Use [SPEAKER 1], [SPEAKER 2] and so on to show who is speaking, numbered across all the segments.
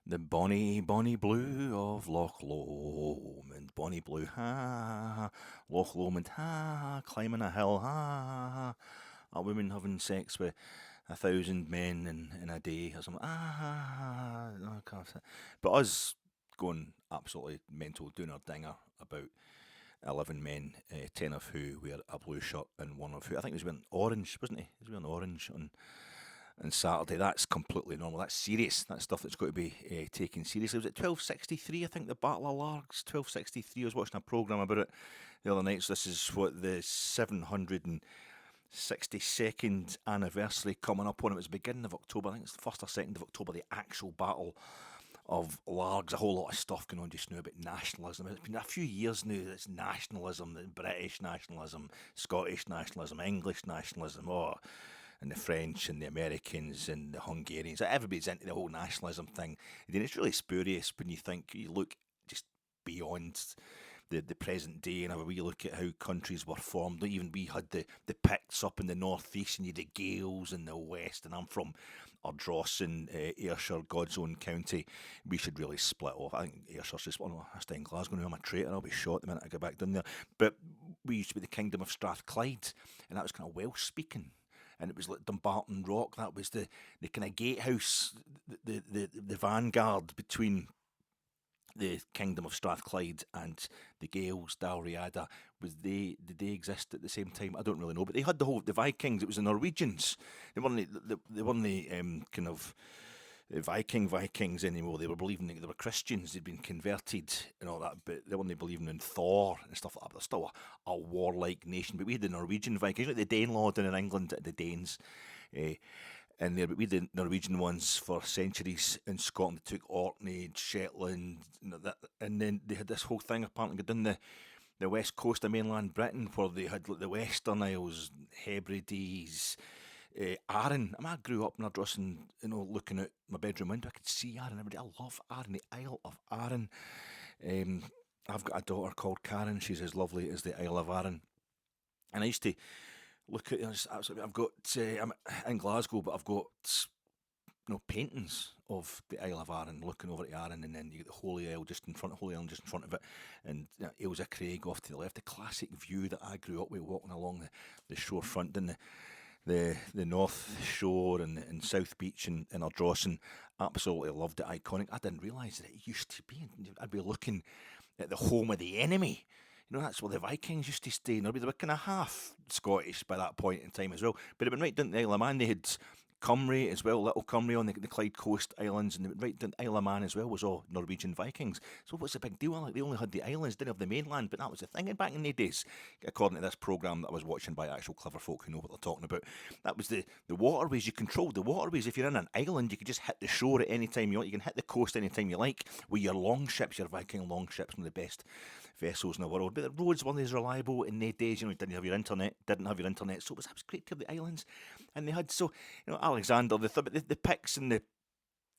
[SPEAKER 1] The bonny, bonny blue of Loch Lomond, bonny blue, ha, Loch Lomond, ha, climbing a hill, ha, a woman having sex with 1,000 men in a day or something, but us going absolutely mental, doing our dinger about 11 men, 10 of who wear a blue shirt and one of who, I think he was wearing orange, wasn't he? He was wearing orange on Saturday. That's completely normal. That's serious. That's stuff that's got to be taken seriously. Was it 1263? I think the Battle of Largs, 1263. I was watching a programme about it the other night. So this is what the 762nd anniversary coming up on. It was the beginning of October. I think it's the 1st or 2nd of October. The actual Battle of Largs. A whole lot of stuff going on just now about nationalism. It's been a few years now. It's nationalism, the British nationalism, Scottish nationalism, English nationalism. Oh, and the French and the Americans and the Hungarians. Everybody's into the whole nationalism thing. And it's really spurious when you look just beyond the present day and have a wee look at how countries were formed. Even we had the Picts up in the northeast and you had the Gaels in the west, and I'm from Ardross in Ayrshire, God's own county. We should really split off. I think Ayrshire's just, I stay in Glasgow now, I'm a traitor, I'll be shot the minute I go back down there. But we used to be the Kingdom of Strathclyde, and that was kind of Welsh speaking. And it was like Dumbarton Rock. That was the kind of gatehouse, the vanguard between the Kingdom of Strathclyde and the Gaels, Dalriada. Did they exist at the same time? I don't really know, but they had the Vikings. It was the Norwegians. They weren't the kind of Vikings anymore. They were believing that they were Christians. They'd been converted and all that, but they weren't believing in Thor and stuff like that. They're still a warlike nation. But we had the Norwegian Vikings, like the Danelaw down in England, the Danes. Uh, and there, but we had the Norwegian ones for centuries in Scotland. They took Orkney, Shetland, and then they had this whole thing apparently down the west coast of mainland Britain, where they had like the Western Isles, Hebrides, Arran. I grew up in Ardross and looking out my bedroom window, I could see Arran every day. I love Arran, the Isle of Arran. Um, I've got a daughter called Karen. She's as lovely as the Isle of Arran. And I used to look at. I've got. I'm in Glasgow, but I've got paintings of the Isle of Arran, looking over at Arran, and then you get the Holy Isle just in front of Holy Island, just in front of it, and Ailsa Craig off to the left. The classic view that I grew up with, walking along the shorefront, and the North Shore and South Beach in Ardross, and absolutely loved it. Iconic. I didn't realise that it used to be. I'd be looking at the home of the enemy. That's where the Vikings used to stay. They were kind of half Scottish by that point in time as well. But it went right down to the Isle of Man. They had Cymru as well, Little Cymru on the Clyde Coast Islands, and right down Isle of Man as well was all Norwegian Vikings. So what's the big deal? Like, they only had the islands, didn't have the mainland, but that was the thing back in the days, according to this programme that I was watching by actual clever folk who know what they're talking about. That was the waterways. You controlled the waterways. If you're in an island, you could just hit the shore at any time you want. You can hit the coast any time you like with your longships, your Viking longships, one of the best vessels in the world. But the roads weren't as reliable in the days. You didn't have your internet, so it was great to have the islands. And they had, Alexander, the Picts and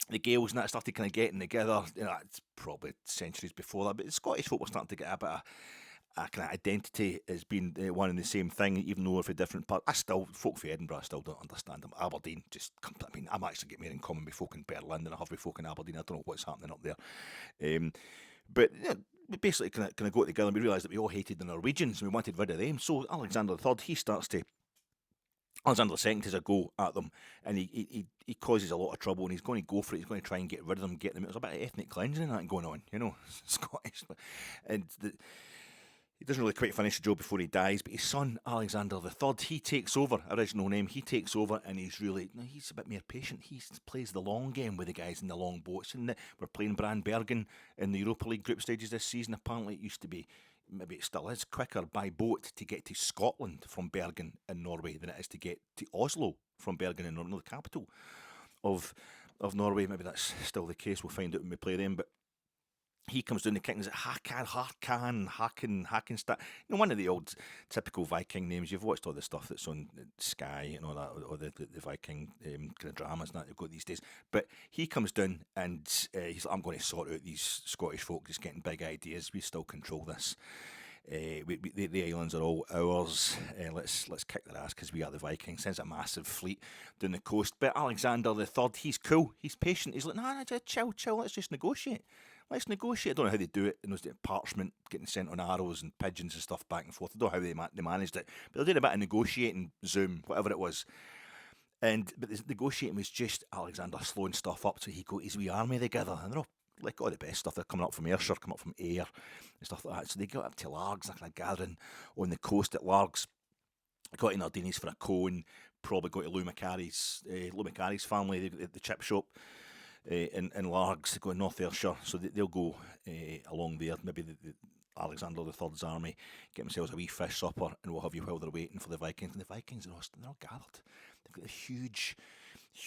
[SPEAKER 1] the Gaels and that started kind of getting together. It's probably centuries before that, but the Scottish folk were starting to get a bit of a kind of identity as being one and the same thing, even though we're for different parts. Folk from Edinburgh, I still don't understand them. Aberdeen, I'm actually getting more in common with folk in Berlin than I have with folk in Aberdeen. I don't know what's happening up there. But we basically kind of got together and we realised that we all hated the Norwegians and we wanted rid of them. So Alexander III, Alexander II has a go at them, and he causes a lot of trouble, and he's going to go for it. He's going to try and get rid of them, get them. There's a bit of ethnic cleansing and that going on, Scottish. And he doesn't really quite finish the job before he dies, but his son, Alexander III, he takes over, original name, he takes over, and he's a bit more patient. He plays the long game with the guys in the long boats, and we're playing Brandbergen in the Europa League group stages this season. Apparently it used to be, maybe it still is, quicker by boat to get to Scotland from Bergen in Norway than it is to get to Oslo from Bergen in Norway, the capital of Norway. Maybe that's still the case, we'll find out when we play them, but he comes down the kick and is Hakenstad. One of the old typical Viking names. You've watched all the stuff that's on Sky and all that, or the Viking kind of dramas that they've got these days. But he comes down and he's like, I'm going to sort out these Scottish folk just getting big ideas. We still control this. The islands are all ours. Let's kick their ass because we are the Vikings. Sends a massive fleet down the coast. But Alexander the Third, he's cool. He's patient. He's like, nah, chill. Let's just negotiate. Let's negotiate. I don't know how they do it. Parchment getting sent on arrows and pigeons and stuff back and forth. I don't know how they managed it. But they're doing a bit of negotiating, Zoom, whatever it was. But the negotiating was just Alexander slowing stuff up so he got his wee army together. And they're all like all the best stuff. They're coming up from Ayrshire, coming up from Ayr and stuff like that. So they got up to Largs, like kind of gathering on the coast at Largs. Got in Ardennes for a cone. Probably got to Lou Macari's family, the chip shop in Largs. They go to North Ayrshire, so they'll go along there. Maybe the Alexander the Third's army get themselves a wee fish supper, and what have you while they're waiting for the Vikings. And the Vikings they're all gathered. They've got a huge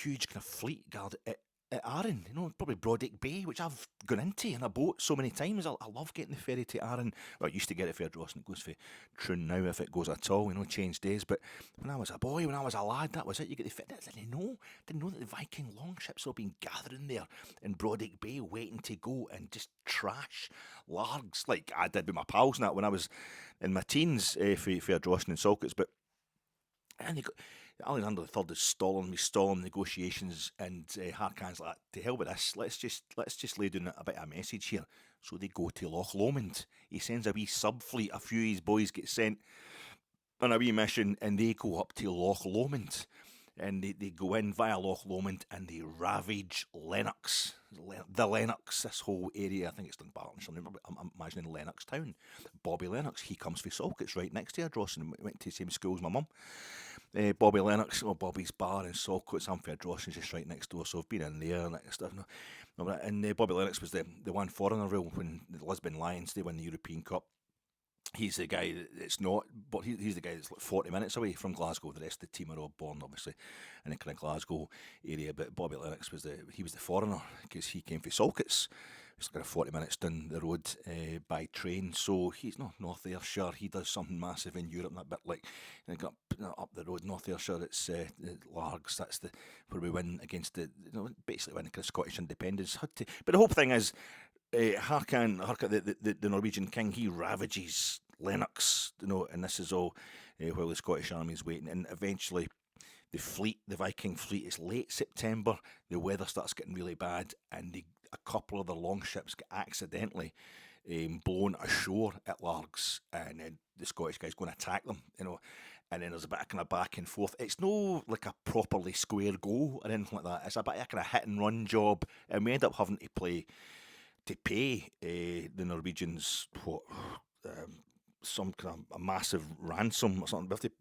[SPEAKER 1] kind of fleet gathered at Arran, probably Broadick Bay, which I've gone into in a boat so many times. I love getting the ferry to Arran. Well, I used to get it for Dross, and it goes for Troon now if it goes at all. Change days. But when I was a boy, when I was a lad, that was it. You get the ferry. Didn't know that the Viking longships were being gathering there in Broadick Bay, waiting to go and just trash Largs like I did with my pals and that when I was in my teens for Dross and Salkets. But and Alexander the Third is stalling negotiations, and Harkan's like, to hell with this, let's just lay down a bit of a message here. So they go to Loch Lomond. He sends a wee sub-fleet, a few of his boys get sent on a wee mission, and they go up to Loch Lomond. And they go in via Loch Lomond and they ravage Lennox. The Lennox, this whole area, I think it's Dunbarton. I'm imagining Lennox town. Bobby Lennox, he comes from Salkets right next to Ardrossan. Went to the same school as my mum. Bobby Lennox, Bobby's Bar in Salkets. I'm from Ardrossan, just right next door, so I've been in there and that stuff. And Bobby Lennox was the one foreigner rule when the Lisbon Lions, they won the European Cup. He's the guy that's not, but he's the guy that's like 40 minutes away from Glasgow. The rest of the team are all born, obviously, in the kind of Glasgow area. But Bobby Lennox was the foreigner because he came from Salkets. It's kind of 40 minutes down the road by train. So he's not North Ayrshire. He does something massive in Europe, that bit like up the road, North Ayrshire. It's Largs. That's where we win against basically win the kind of Scottish independence. But the whole thing is. Harkan, the Norwegian king, he ravages Lennox, and this is all while the Scottish army is waiting. And eventually, the Viking fleet, is late September. The weather starts getting really bad, and a couple of their longships get accidentally blown ashore at Largs, and then the Scottish guys going to attack them, And then there's a bit of kind of back and forth. It's no like a properly square go or anything like that. It's a bit of a kind of hit and run job, and we end up having to pay the Norwegians some kind of a massive ransom or something. We have to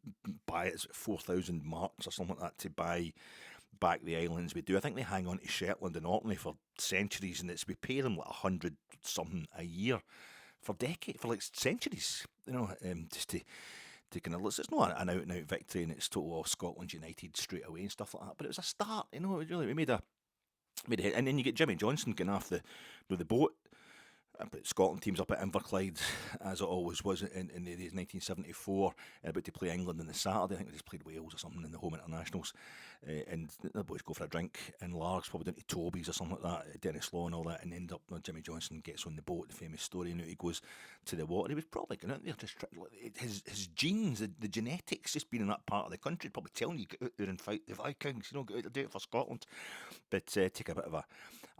[SPEAKER 1] buy it 4,000 marks or something like that to buy back the islands. We do. I think they hang on to Shetland and Orkney for centuries, and we pay them like 100 something a year for like centuries. Just to kind of, it's not an out and out victory, and it's total Scotland United straight away and stuff like that. But it was a start. We made a hit. And then you get Jimmy Johnson getting off the boat. But Scotland teams up at Inverclyde, as it always was in the 1974, about to play England on the Saturday. I think they just played Wales or something in the home internationals. And the boys go for a drink in Largs, probably down to Toby's or something like that, Dennis Law and all that, and end up, Jimmy Johnson gets on the boat, the famous story, and he goes to the water. He was probably going out there, just his genes, the genetics, just being in that part of the country, probably telling you, get out there and fight the Vikings, get out there, do it for Scotland. But take a bit of a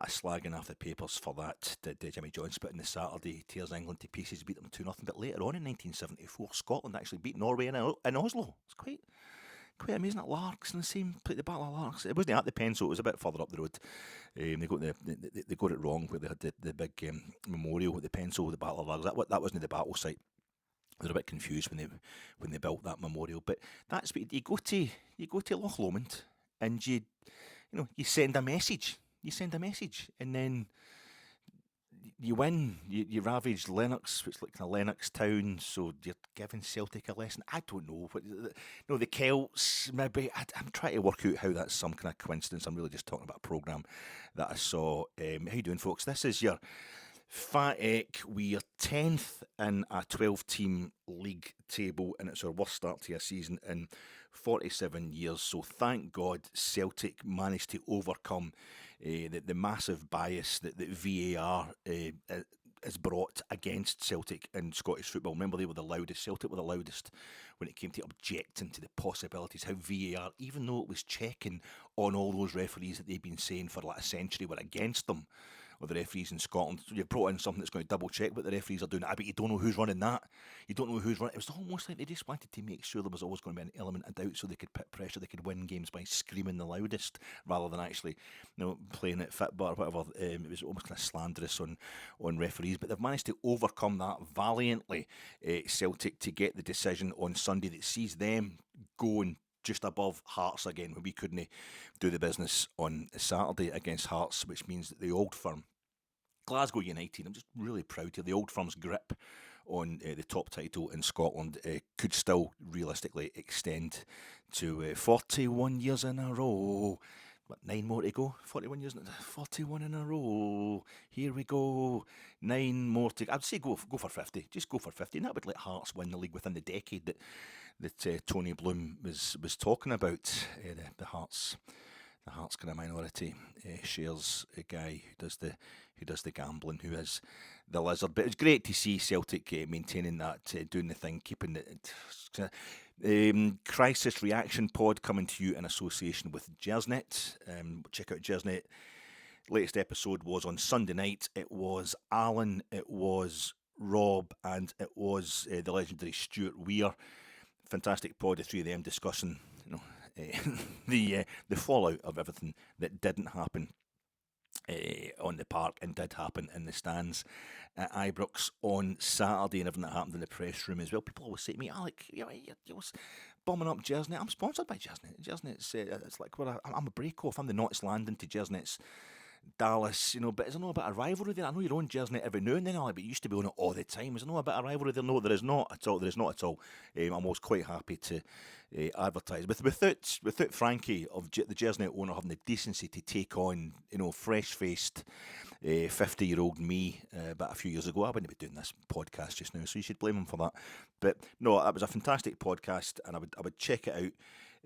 [SPEAKER 1] slagging off the papers for that, did Jimmy Johnson. But in the Saturday, tears England to pieces, beat them 2-0. But later on in 1974, Scotland actually beat Norway in Oslo. It's quite amazing at Largs, in the same place, the Battle of Largs. It wasn't at the Pencil, it was a bit further up the road. They got it wrong where they had the big memorial at the Pencil, the Battle of Largs. That wasn't the battle site. They were a bit confused when they built that memorial. But that's what you go to Loch Lomond, and you send a message. And then you win. You ravage Lennox, which is like a Lennox town, so you're giving Celtic a lesson. I don't know. The Celts, maybe. I'm trying to work out how that's some kind of coincidence. I'm really just talking about a programme that I saw. How you doing, folks? This is your Fat Eck. We are 10th in a 12-team league table, and it's our worst start to a season in 47 years. So thank God Celtic managed to overcome the massive bias that VAR is brought against Celtic in Scottish football. Remember, they were the loudest. Celtic were the loudest when it came to objecting to the possibilities, how VAR, even though it was checking on all those referees that they've been saying for like a century were against them, or the referees in Scotland. So you've brought in something that's going to double check what the referees are doing. I bet you don't know who's running that. You don't know who's running. It was almost like they just wanted to make sure there was always going to be an element of doubt so they could put pressure, they could win games by screaming the loudest rather than actually, playing it fit, or whatever. It was almost kind of slanderous on referees, but they've managed to overcome that valiantly, Celtic, to get the decision on Sunday that sees them going just above Hearts again, when we couldn't do the business on Saturday against Hearts, which means that the Old Firm, Glasgow United, I'm just really proud of the Old Firm's grip on the top title in Scotland, could still realistically extend to 41 years in a row. But 9 more to go. 41 years, 41 in a row. Here we go. 9 more to go. I'd say go for 50. Just go for 50. And that would let Hearts win the league within the decade that Tony Bloom was talking about. The Hearts kind of minority shares a guy who does the gambling, who is the lizard. But it's great to see Celtic maintaining that, doing the thing, keeping it. Crisis Reaction Pod coming to you in association with Jersnet. Check out Jersnet. Latest episode was on Sunday night. It was Alan, it was Rob, and it was the legendary Stuart Weir. Fantastic pod, the three of them discussing, the fallout of everything that didn't happen on the park and did happen in the stands at Ibrox on Saturday, and everything that happened in the press room as well. People always say to me, Alec, you're bombing up Jersnet. I'm sponsored by Jersnet. Jersnet's it's like I'm a break-off. I'm the Knots Landing to Jersnet's Dallas, but is there no a bit of rivalry there? I know you're on Jersnet every now and then, Alec, but you used to be on it all the time. Is there no a bit of rivalry there? No, there is not at all. There is not at all. I'm always quite happy to advertise without Frankie of the Jersnet owner having the decency to take on fresh-faced 50-year-old me about a few years ago. I wouldn't be doing this podcast just now, so you should blame him for that. But no, that was a fantastic podcast, and I would check it out.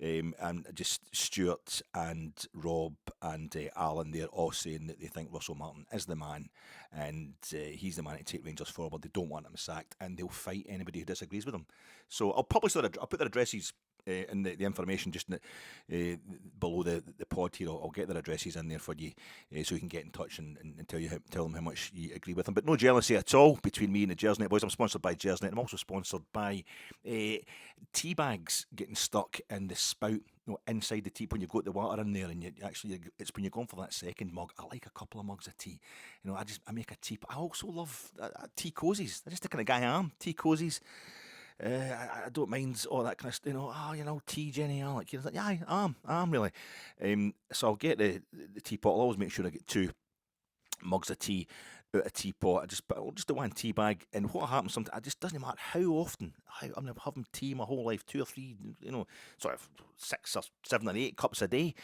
[SPEAKER 1] And just Stuart and Rob and Alan, they're all saying that they think Russell Martin is the man, and he's the man to take Rangers forward. They don't want him sacked, and they'll fight anybody who disagrees with them. So I'll put their addresses in the information just below the pod here. I'll get their addresses in there for you, so you can get in touch and tell them how much you agree with them. But no jealousy at all between me and the Jersnet boys. I'm sponsored by Jersnet. I'm also sponsored by tea bags getting stuck in the spout, inside the teapot when you've got the water in there, and it's when you're going for that second mug. I like a couple of mugs of tea. I make a tea. I also love tea cozies. That's just the kind of guy I am. Tea cozies. I don't mind all that kind of stuff, tea, Jenny, Alec. Yeah, I am really. So I'll get the teapot. I'll always make sure I get 2 mugs of tea out of teapot. Just the one tea bag. And what happens sometimes, it just doesn't matter how often. I'm having tea my whole life, 2 or 3, sort of 6 or 7 or 8 cups a day.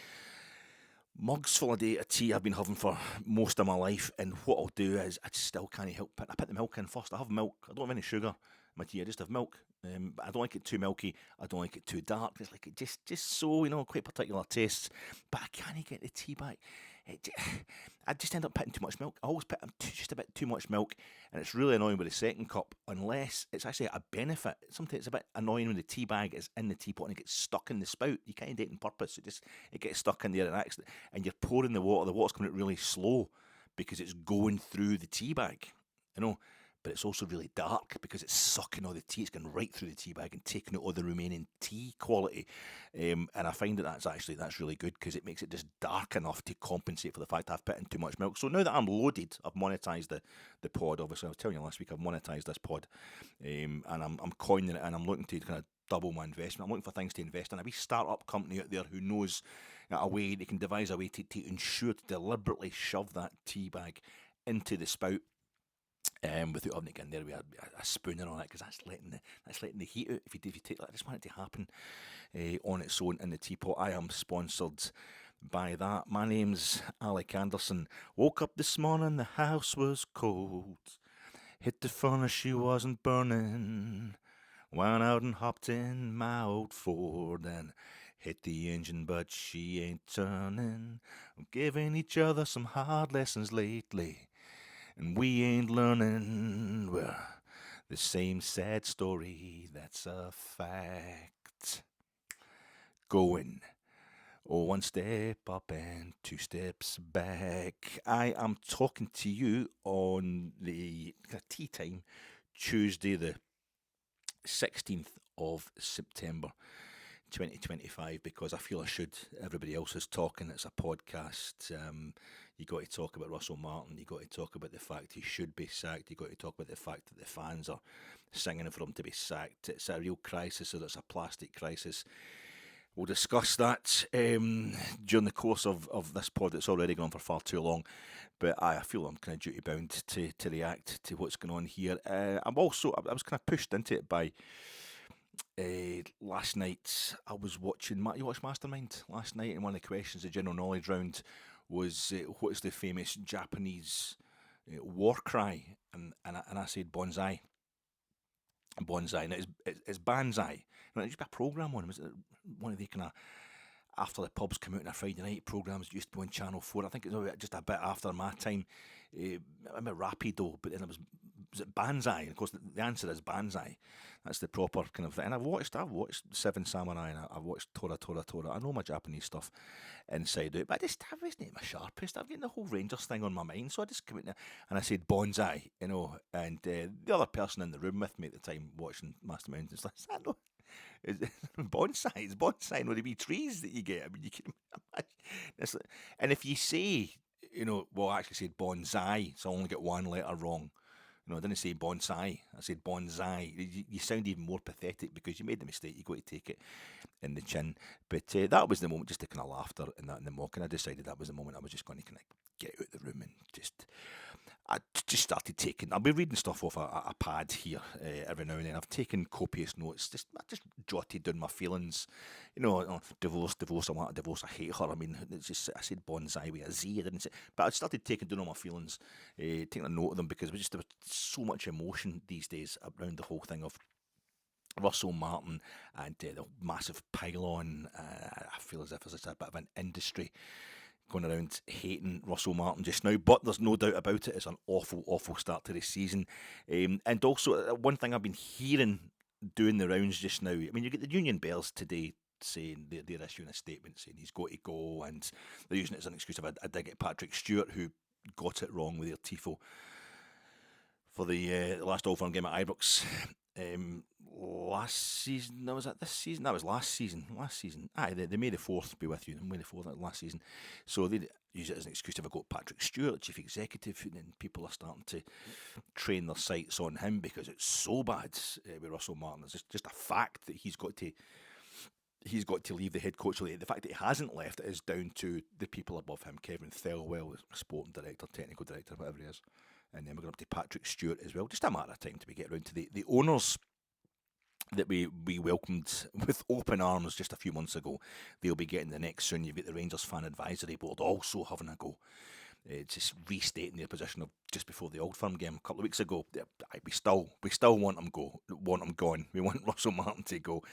[SPEAKER 1] Mugs full of tea I've been having for most of my life, and what I'll do is I just still can't help it. I put the milk in first. I have milk. I don't have any sugar in my tea. I just have milk. But I don't like it too milky. I don't like it too dark. It's like it just so quite particular tastes. But I can't get the tea back. I just end up putting too much milk. I always put just a bit too much milk, and it's really annoying with the second cup, unless it's actually a benefit. Sometimes it's a bit annoying when the tea bag is in the teapot and it gets stuck in the spout. You can't do it on purpose. It gets stuck in there and accident, and you're pouring the water. The water's coming out really slow because it's going through the tea bag, But it's also really dark because it's sucking all the tea. It's going right through the tea bag and taking out all the remaining tea quality. And I find that's really good because it makes it just dark enough to compensate for the fact I've put in too much milk. So now that I'm loaded, I've monetised the pod. Obviously, I was telling you last week I've monetised this pod, and I'm coining it, and I'm looking to kind of double my investment. I'm looking for things to invest in. A wee start-up company out there who knows a way, they can devise a way to ensure to deliberately shove that tea bag into the spout. Without having to get in there with a spooner on it, because that's letting the heat out. If you take that, I just want it to happen on its own in the teapot. I am sponsored by that. My name's Alec Anderson. Woke up this morning, the house was cold. Hit the furnace, she wasn't burning. Went out and hopped in my old Ford and hit the engine, but she ain't turning. We're giving each other some hard lessons lately. and we ain't learning. We're the same sad story, that's a fact. Going one step up and two steps back. I am talking to you on the tea time, Tuesday the 16th of September 2025, because I feel I should. Everybody else is talking. It's a podcast. You got to talk about Russell Martin. You got to talk about the fact he should be sacked. You got to talk about the fact that the fans are singing for him to be sacked. It's a real crisis, or it's a plastic crisis. We'll discuss that during the course of this pod. It's already gone for far too long, but I feel I'm kind of duty bound to react to what's going on here. I was kind of pushed into it by last night. I was watching. You watched Mastermind last night, and one of the questions, the general knowledge round, was what is the famous Japanese war cry? And I said bonsai. Bonsai. Now it's banzai. Now, it used to be a programme on. Was it one of the kind of after the pubs come out on a Friday night programmes used to be on Channel 4? I think it was just a bit after my time. I remember Rapido, but then it was it Banzai? Of course, the answer is Banzai. That's the proper kind of thing. And I've watched Seven Samurai, and I've watched Tora. I know my Japanese stuff inside out, but I wasn't my sharpest. I'm getting the whole Rangers thing on my mind, so I just come out there and I said bonsai, and the other person in the room with me at the time watching Mastermind is like, is that no? Bonsai, it's bonsai, no, the wee trees that you get. I mean, you can imagine. And if you say, well, I actually said bonsai, so I only get one letter wrong. I didn't say bonsai, I said bonsai. You sound even more pathetic because you made the mistake. You got to take it in the chin. But that was the moment, just the kind of laughter and that and the mock. And I decided that was the moment I was just going to kind of get out of the room and I just started taking. I'll be reading stuff off a pad here every now and then. I've taken copious notes. I just jotted down my feelings. Divorce. I want a divorce. I hate her. I mean, it's just I said bonsai with a Z. I didn't say, but I started taking down all my feelings, taking a note of them because there was so much emotion these days around the whole thing of Russell Martin and the massive pile-on. I feel as if there's a bit of an industry going around hating Russell Martin just now, but there's no doubt about it. It's an awful, awful start to the season. And also, one thing I've been hearing doing the rounds just now, I mean, you get the Union Bears today saying they're issuing a statement saying he's got to go, and they're using it as an excuse of a dig at Patrick Stewart, who got it wrong with their tifo for the last All Firm game at Ibrox. Last season, was that this season? That was last season. Aye, they May the 4th be with you. May the 4th, last season. So they use it as an excuse to have got Patrick Stewart, chief executive, and then people are starting to train their sights on him because it's so bad with Russell Martin. It's just a fact that he's got to leave the head coach. The fact that he hasn't left is down to the people above him, Kevin Thelwell, sporting director, technical director, whatever he is. And then we're going up to Patrick Stewart as well. Just a matter of time till we get around to the owners that we welcomed with open arms just a few months ago. They'll be getting the next soon. You've got the Rangers Fan Advisory Board also having a go. Just restating their position of just before the Old Firm game a couple of weeks ago. We still want him gone. We want Russell Martin to go,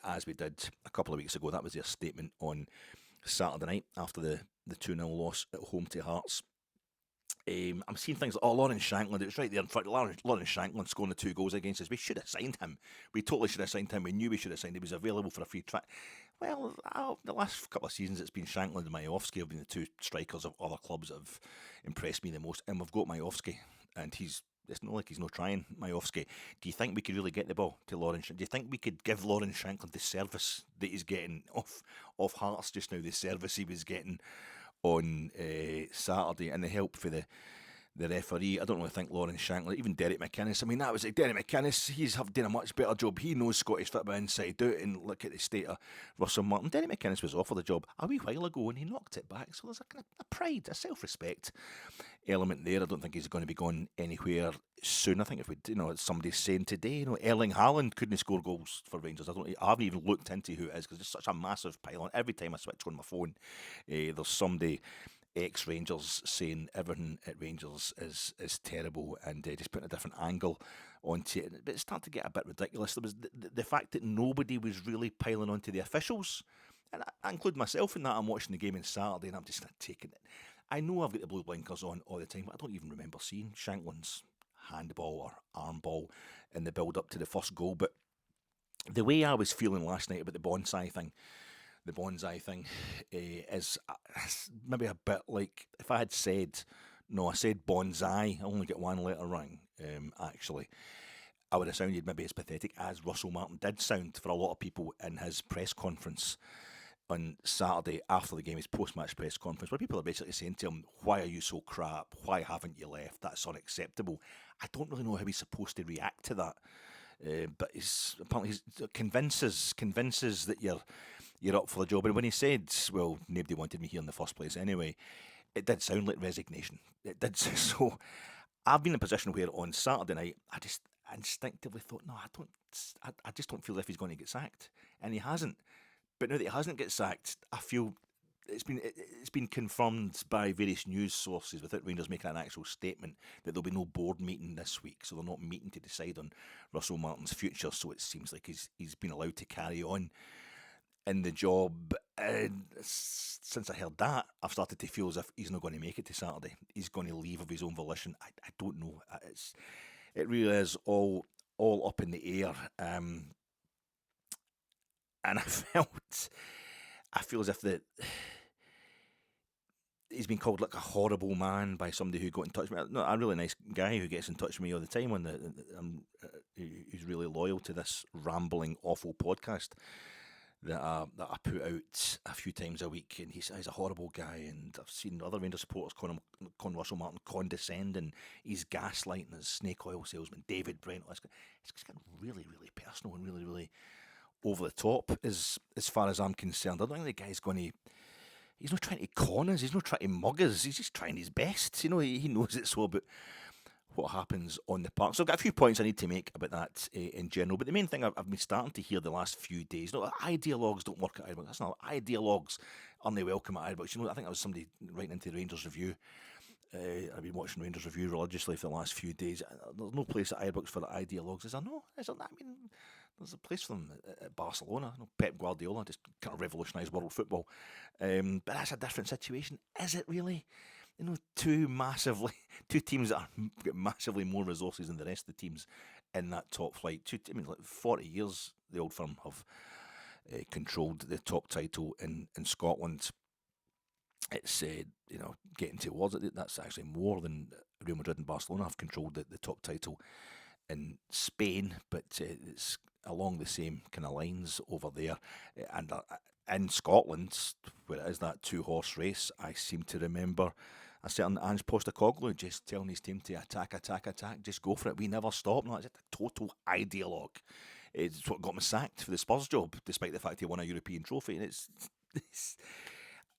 [SPEAKER 1] as we did a couple of weeks ago. That was their statement on Saturday night after the 2-0 loss at home to Hearts. I'm seeing things like, Lawrence Shankland, it was right there in front. Lawrence Shankland scoring the 2 goals against us. We should have signed him. We totally should have signed him. We knew we should have signed him. He was available for a free trial. Well, the last couple of seasons it's been Shankland and Majowski have been the two strikers of other clubs that have impressed me the most. And we've got Majowski, and it's not like he's not trying, Majowski. Do you think we could really get the ball to Lawrence? Do you think we could give Lawrence Shankland the service that he's getting off Hearts just now, the service he was getting on Saturday, and the help for the referee? I don't really think Lawrence Shankland, even Derek McInnes. I mean, that was like Derek McInnes. He's done a much better job. He knows Scottish football inside out, and look at the state of Russell Martin. Derek McInnes was offered the job a wee while ago, and he knocked it back. So there's a kind of a pride, a self-respect element there. I don't think he's going to be going anywhere soon. I think if somebody's saying today, Erling Haaland couldn't score goals for Rangers. I haven't even looked into who it is because it's such a massive pile-on. Every time I switch on my phone, there's somebody ex-Rangers saying everything at Rangers is terrible, and just putting a different angle onto it. But it's starting to get a bit ridiculous. There was the fact that nobody was really piling onto the officials, and I include myself in that. I'm watching the game on Saturday and I'm just taking it. I know I've got the blue blinkers on all the time, but I don't even remember seeing Shankland's handball or arm ball in the build-up to the first goal. But the way I was feeling last night about the bonsai thing is maybe a bit like if I had said, no, I said bonsai, I only get one letter wrong, actually. I would have sounded maybe as pathetic as Russell Martin did sound for a lot of people in his press conference on Saturday after the game, his post-match press conference, where people are basically saying to him, why are you so crap? Why haven't you left? That's unacceptable. I don't really know how he's supposed to react to that. But apparently convinces that you're up for the job. And when he said, well, nobody wanted me here in the first place anyway, it did sound like resignation. It did. So I've been in a position where on Saturday night, I just instinctively thought, no, I just don't feel as if he's going to get sacked. And he hasn't. But now that he hasn't get sacked, I feel it's been confirmed by various news sources without Rangers making an actual statement that there'll be no board meeting this week, so they're not meeting to decide on Russell Martin's future. So it seems like he's been allowed to carry on in the job. And since I heard that, I've started to feel as if he's not going to make it to Saturday. He's going to leave of his own volition. I don't know. It really is all up in the air. And I feel as if he's been called like a horrible man by somebody who got in touch with me. No, a really nice guy who gets in touch with me all the time who's really loyal to this rambling, awful podcast that I put out a few times a week, and he's a horrible guy, and I've seen other Rangers supporters calling Russell Martin condescending. He's gaslighting his snake oil salesman, David Brent. It's just getting really, really personal and really, really over the top as far as I'm concerned. I don't think the guy's he's not trying to con us, he's not trying to mug us, he's just trying his best. He knows it's all about what happens on the park. So I've got a few points I need to make about that in general, but the main thing I've been starting to hear the last few days, ideologues don't work at Ibrox. That's not, ideologues aren't welcome at Ibrox. I think that was somebody writing into the Rangers Review. I've been watching Rangers Review religiously for the last few days. There's no place at Ibrox for ideologues. Is there? No, is there? I mean, there's a place for them at Barcelona. Pep Guardiola just kind of revolutionised world football. But that's a different situation. Is it really? Two teams that have got massively more resources than the rest of the teams in that top flight. 40 years the old firm have controlled the top title in Scotland. It's getting towards it. That's actually more than Real Madrid and Barcelona have controlled the top title in Spain, but it's along the same kind of lines over there. And in Scotland, where it is that two-horse race, I seem to remember a certain Ange Postecoglou just telling his team to attack, just go for it. We never stop. No, it's a total ideologue. It's what got him sacked for the Spurs job, despite the fact he won a European trophy. And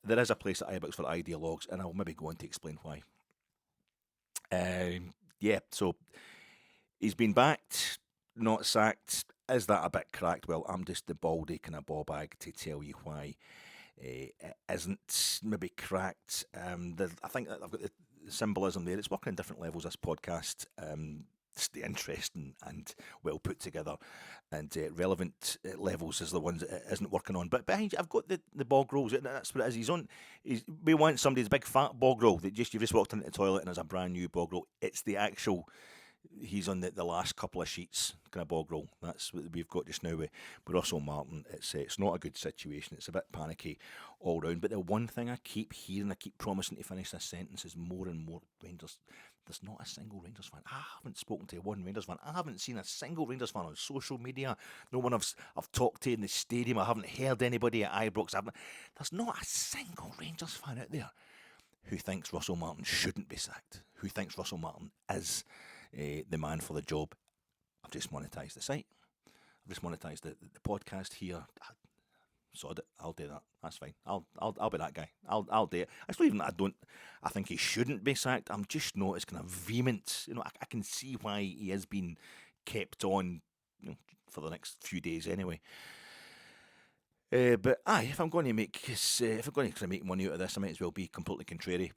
[SPEAKER 1] there is a place at Ibrox for ideologues, and I'll maybe go on to explain why. So he's been backed, not sacked. Is that a bit cracked? Well, I'm just the baldy kind of ball bag to tell you why it isn't maybe cracked. I think I've got the symbolism there. It's working on different levels, this podcast. It's interesting and well put together, and relevant levels is the ones that it isn't working on. But behind you, I've got the bog rolls. That's what it is. We want somebody's big fat bog roll that you've just walked into the toilet and there's a brand new bog roll. It's the actual. He's on the last couple of sheets kind of bog roll. That's what we've got just now with Russell Martin. It's not a good situation. It's a bit panicky all round. But the one thing I keep hearing, I keep promising to finish this sentence, is more and more Rangers. There's not a single Rangers fan. I haven't spoken to one Rangers fan. I haven't seen a single Rangers fan on social media. No one I've talked to in the stadium. I haven't heard anybody at Ibrox. There's not a single Rangers fan out there who thinks Russell Martin shouldn't be sacked, who thinks Russell Martin is the man for the job. I've just monetised the site. I've just monetised the podcast here. Sod it. I'll do that. That's fine. I'll be that guy. I'll do it. It's not even that I think he shouldn't be sacked. I'm just not as kind of vehement. I can see why he has been kept on for the next few days anyway. But if I'm going to make money out of this, I might as well be completely contrary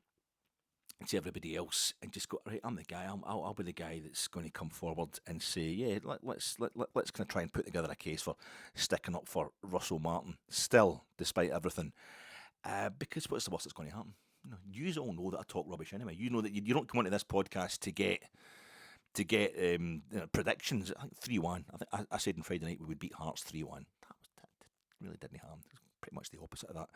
[SPEAKER 1] to everybody else and just go, right, I'm the guy. I'll be the guy that's going to come forward and say, yeah, let's kind of try and put together a case for sticking up for Russell Martin. Still, despite everything, because what's the worst that's going to happen? You all know that I talk rubbish anyway. You know that you don't come onto this podcast to get predictions. I think 3-1. I think I said on Friday night we would beat Hearts 3-1. That really didn't harm. It was pretty much the opposite of that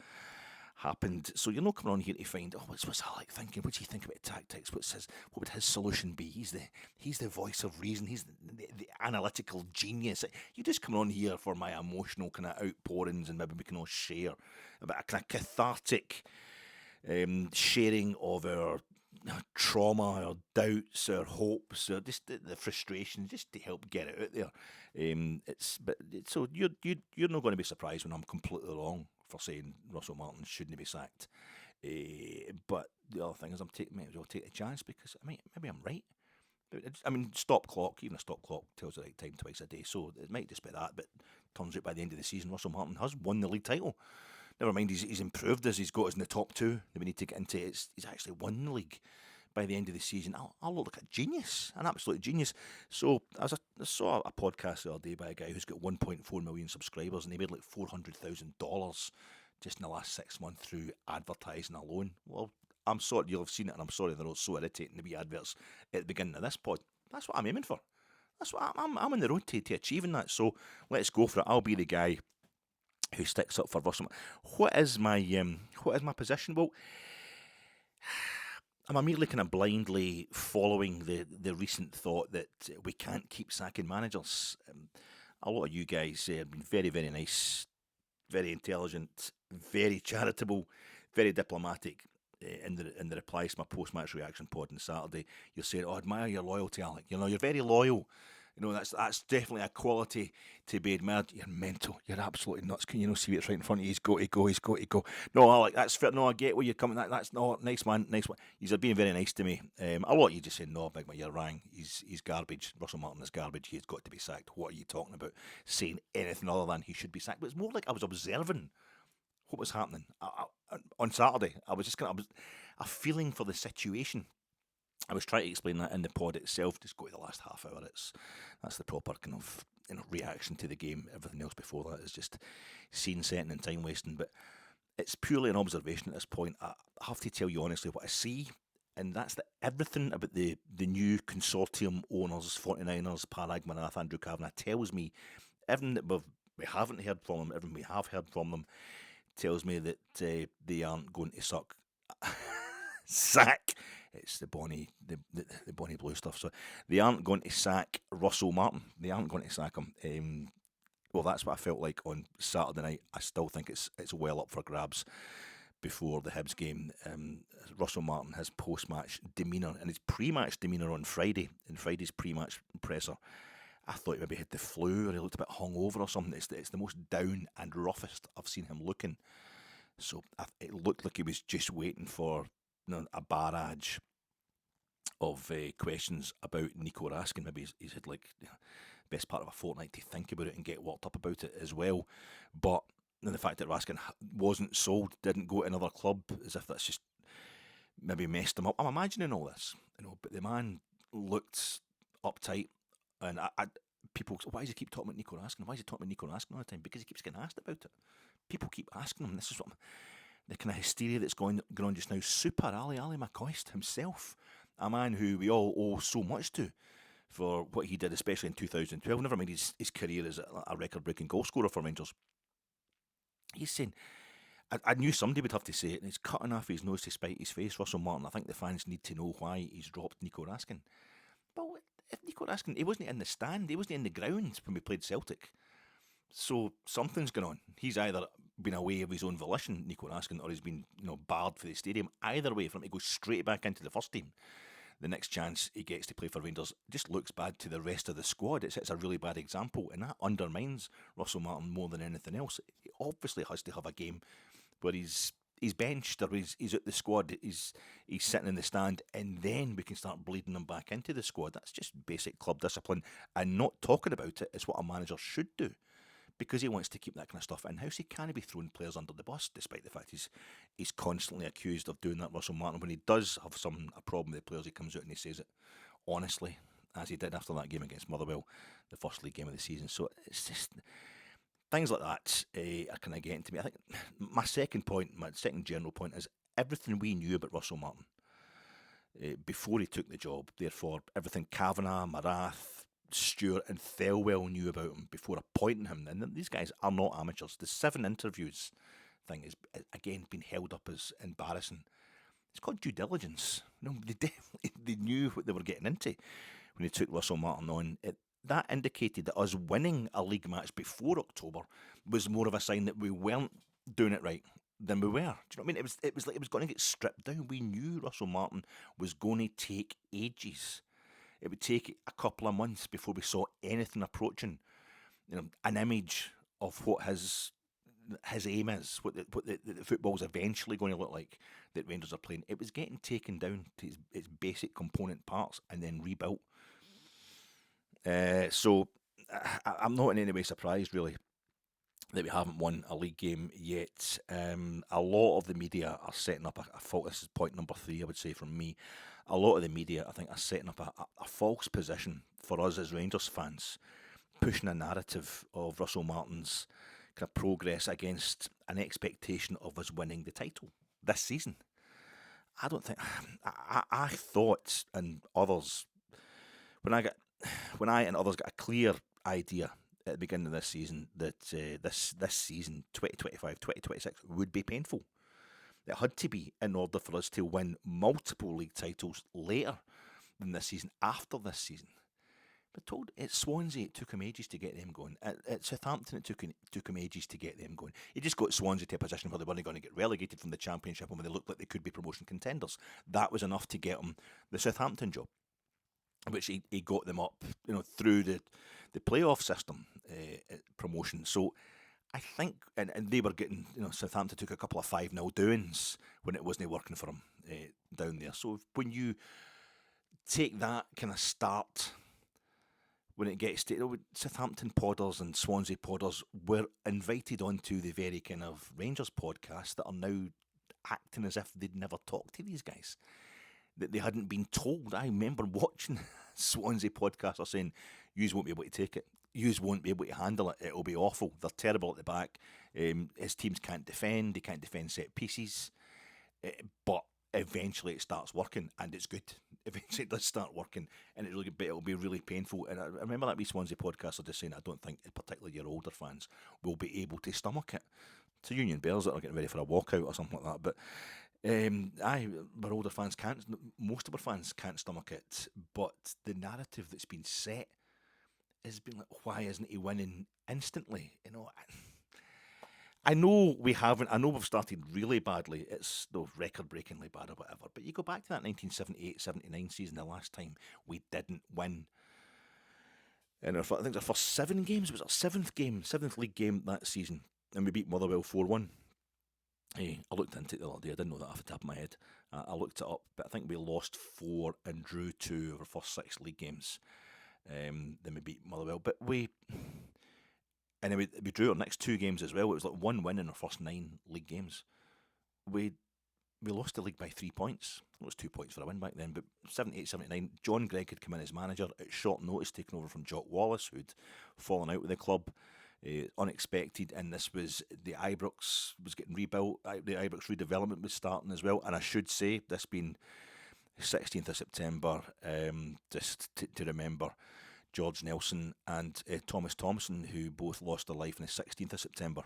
[SPEAKER 1] happened. So you're not coming on here to find, what's Alec thinking? What do you think about tactics? What would his solution be? He's the voice of reason. He's the analytical genius. You just come on here for my emotional kind of outpourings, and maybe we can all share about a kind of cathartic sharing of our trauma, our doubts, our hopes, or just the frustration, just to help get it out there. So you're not going to be surprised when I'm completely wrong for saying Russell Martin shouldn't be sacked. But the other thing is, I'll take a chance, because maybe I'm right. I mean, even a stop clock tells the right time twice a day, so it might just be that. But turns out by the end of the season, Russell Martin has won the league title. Never mind, he's improved as he's got us in the top two that we need to get into. He's actually won the league by the end of the season. I'll look like a genius, an absolute genius. So I saw a podcast the other day by a guy who's got 1.4 million subscribers, and he made like $400,000 just in the last 6 months through advertising alone. Well, I'm sorry you'll have seen it, and I'm sorry they're all so irritating, the wee adverts at the beginning of this pod. That's what I'm aiming for. That's what I'm on the road to achieving that. So let's go for it. I'll be the guy who sticks up for Russell. What is my position? Well, I'm immediately kind of blindly following the recent thought that we can't keep sacking managers. A lot of you guys have been very, very nice, very intelligent, very charitable, very diplomatic in the replies to my post-match reaction pod on Saturday. You're saying, "Oh, admire your loyalty, Alec. You're very loyal. That's definitely a quality to be admired. You're mental. You're absolutely nuts. Can you not see what's right in front of you? He's got to go. He's got to go. No, Alec, that's fair. No, I get where you're coming. That's no nice, man. Nice one. He's being very nice to me. A lot of you just saying, no, big man, you're wrong. He's garbage. Russell Martin is garbage. He's got to be sacked. What are you talking about? Saying anything other than he should be sacked? But it's more like I was observing what was happening on Saturday. I was just kind of a feeling for the situation. I was trying to explain that in the pod itself. Just go to the last half hour. That's the proper kind of reaction to the game. Everything else before that is just scene setting and time wasting. But it's purely an observation at this point. I have to tell you honestly what I see, and that's that everything about the new consortium owners, 49ers, Paragmanath, Andrew Kavanagh, tells me everything that we haven't heard from them, everything we have heard from them, tells me that they aren't going to sack. It's the Bonnie Blue stuff. So they aren't going to sack Russell Martin. They aren't going to sack him. Well, that's what I felt like on Saturday night. I still think it's well up for grabs before the Hibs game. Russell Martin, his post-match demeanour and his pre-match demeanour on Friday, in Friday's pre-match presser, I thought he maybe had the flu or he looked a bit hungover or something. It's the most down and roughest I've seen him looking. So it looked like he was just waiting for a barrage of questions about Nico Raskin. Maybe he's had best part of a fortnight to think about it and get worked up about it as well. But the fact that Raskin wasn't sold, didn't go to another club, as if that's just maybe messed him up. I'm imagining all this, but the man looked uptight, and people, why does he keep talking about Nico Raskin? Why is he talking about Nico Raskin all the time? Because he keeps getting asked about it. People keep asking him. This is what the kind of hysteria that's going on just now. Super Ali McCoist himself, a man who we all owe so much to for what he did, especially in 2012. Never mind his career as a record-breaking goal scorer for Rangers. He's saying, I knew somebody would have to say it, and he's cutting off his nose to spite his face. Russell Martin, I think the fans need to know why he's dropped Nico Raskin. But if Nico Raskin, he wasn't in the stand, he wasn't in the ground when we played Celtic. So something's going on. He's either been away of his own volition, Nico Raskin, or he's been barred for the stadium. Either way, for him to go straight back into the first team, the next chance he gets to play for Rangers just looks bad to the rest of the squad. It's a really bad example, and that undermines Russell Martin more than anything else. He obviously has to have a game where he's benched or he's at the squad, he's sitting in the stand, and then we can start bleeding him back into the squad. That's just basic club discipline, and not talking about it is what a manager should do. Because he wants to keep that kind of stuff in-house, he can't be throwing players under the bus, despite the fact he's constantly accused of doing that, Russell Martin. When he does have a problem with the players, he comes out and he says it honestly, as he did after that game against Motherwell, the first league game of the season. So it's just things like that are kind of getting to me. I think my second general point is everything we knew about Russell Martin before he took the job. Therefore, everything Kavanagh, Marath, Stewart and Thelwell knew about him before appointing him. And these guys are not amateurs. The 7 interviews thing is, again, been held up as embarrassing. It's called due diligence. They definitely they knew what they were getting into when they took Russell Martin on. That indicated that us winning a league match before October was more of a sign that we weren't doing it right than we were. Do you know what I mean? It was like it was going to get stripped down. We knew Russell Martin was going to take ages. It would take a couple of months before we saw anything approaching, an image of what his aim is, what the football's eventually going to look like that Rangers are playing. It was getting taken down to its basic component parts and then rebuilt. So I'm not in any way surprised, really, that we haven't won a league game yet. A lot of the media are setting up a false. This is point number 3, I would say, from me. A lot of the media, I think, are setting up a false position for us as Rangers fans, pushing a narrative of Russell Martin's kind of progress against an expectation of us winning the title this season. I don't think. I thought, and others, when I and others got a clear idea at the beginning of this season that this season 2025-2026 would be painful. It had to be in order for us to win multiple league titles later than this season, after this season. But told at Swansea it took him ages to get them going. At Southampton it took him ages to get them going. He just got Swansea to a position where they weren't going to get relegated from the Championship and when they looked like they could be promotion contenders. That was enough to get him the Southampton job, which he got them up, through the playoff system promotion. So I think, and they were getting, Southampton took a couple of 5-0 doings when it wasn't working for them down there. So when you take that kind of start, when it gets to Southampton podders and Swansea podders were invited onto the very kind of Rangers podcast that are now acting as if they'd never talked to these guys, that they hadn't been told. I remember watching Swansea podcasters saying, "Yous won't be able to take it. Yous won't be able to handle it. It'll be awful. They're terrible at the back. His teams can't defend. They can't defend set pieces. But eventually it starts working, and it's good. Eventually it does start working, and it'll be really painful." And I remember that wee Swansea podcaster just saying, "I don't think, particularly your older fans, will be able to stomach it." To Union Bears that are getting ready for a walkout or something like that, but. Our older fans can't. Most of our fans can't stomach it. But the narrative that's been set has been like, why isn't he winning instantly? I know we haven't. I know we've started really badly. It's record-breakingly bad or whatever. But you go back to that 1978-79 season, the last time we didn't win. And I think our first 7 games, it was our 7th league game that season, and we beat Motherwell 4-1. I looked into it the other day. I didn't know that off the top of my head. I looked it up, but I think we lost 4 and drew 2 of our first 6 league games. Then we beat Motherwell, but we drew our next 2 games as well. It was like 1 win in our first 9 league games. We lost the league by 3 points. It was 2 points for a win back then. But 78-79, John Gregg had come in as manager at short notice, taken over from Jock Wallace, who'd fallen out with the club. Unexpected, and this was the Ibrox was getting rebuilt. The Ibrox redevelopment was starting as well, and I should say this being 16th of September, just to remember George Nelson and Thomas Thompson, who both lost their life on the 16th of September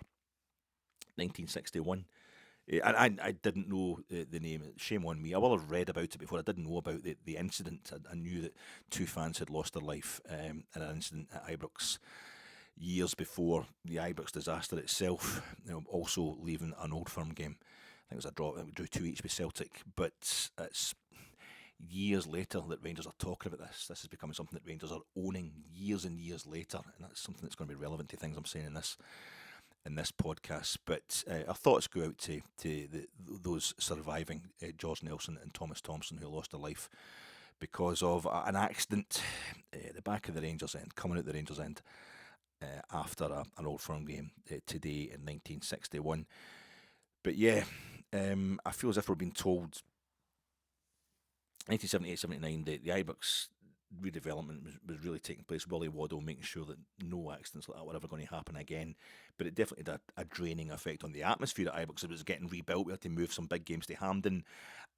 [SPEAKER 1] 1961. And I didn't know the name. Shame on me. I will have read about it before. I didn't know about the incident. I knew that 2 fans had lost their life in an incident at Ibrox years before the Ibrox disaster itself, also leaving an Old Firm game. I think it was a draw. We drew 2 each with Celtic, but it's years later that Rangers are talking about this. This is becoming something that Rangers are owning years and years later, and that's something that's going to be relevant to things I'm saying in this podcast. But our thoughts go out to those surviving, George Nelson and Thomas Thompson, who lost their life because of an accident at the back of the Rangers end, coming out the Rangers end. After an Old Firm game today in 1961. But yeah, I feel as if we're being told 1978-79 the Ibrox redevelopment was really taking place. Willie Waddle making sure that no accidents like that were ever going to happen again. But it definitely had a draining effect on the atmosphere at Ibrox. It was getting rebuilt. We had to move some big games to Hampden,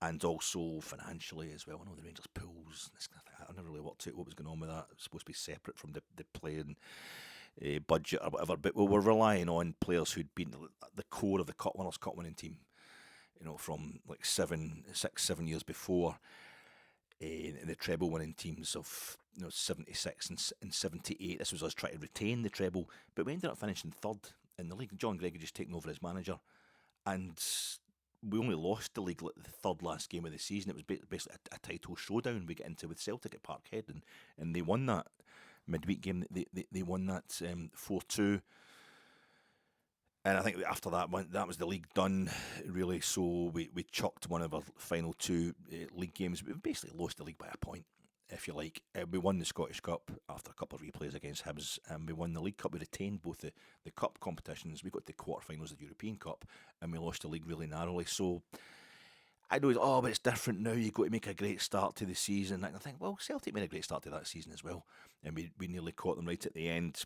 [SPEAKER 1] and also financially as well. I know the Rangers pools. This kind of thing. I never really worked out what was going on with that. It was supposed to be separate from the playing budget or whatever. But we were relying on players who'd been the core of the Cup Winners' Cup winning team. From like 7 years before. In the treble winning teams of 76 and 78. This was us trying to retain the treble, but we ended up finishing third in the league. John Gregg had just taken over as manager, and we only lost the league the third last game of the season. It was basically a title showdown we get into with Celtic at Parkhead, and they won that midweek game. They won that 4-2. And I think after that, that was the league done, really. So we chucked one of our final two league games. We basically lost the league by a point, if you like. We won the Scottish Cup after a couple of replays against Hibs, and we won the League Cup. We retained both the cup competitions. We got to the quarterfinals of the European Cup, and we lost the league really narrowly. So I know, but it's different now. You've got to make a great start to the season. And I think, well, Celtic made a great start to that season as well, and we nearly caught them right at the end.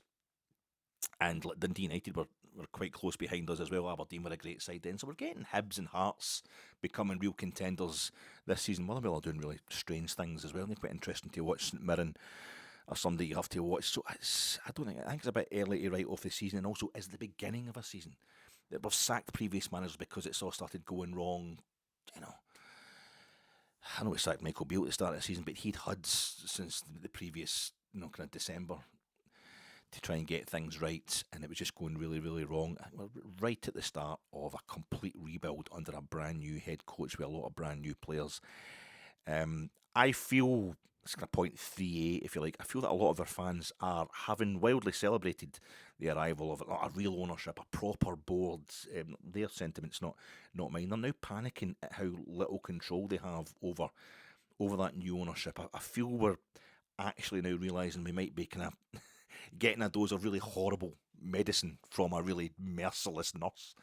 [SPEAKER 1] And Dundee United were quite close behind us as well. Aberdeen were a great side then. So we're getting Hibs and Hearts becoming real contenders this season. Motherwell are doing really strange things as well. And they're quite interesting to watch. St Mirren or somebody you have to watch. So I think it's a bit early to write off the season, and also is the beginning of a season. We've sacked previous managers because it's all started going wrong. I know we sacked Michael Beale at the start of the season, but he'd had since the previous, kind of December, to try and get things right, and it was just going really, really wrong. We're right at the start of a complete rebuild under a brand new head coach with a lot of brand new players. I feel, it's kind of point 3A, if you like, I feel that a lot of our fans are having wildly celebrated the arrival of a real ownership, a proper board. Their sentiments, not mine. They're now panicking at how little control they have over that new ownership. I feel we're actually now realising we might be kind of getting a dose of really horrible medicine from a really merciless nurse.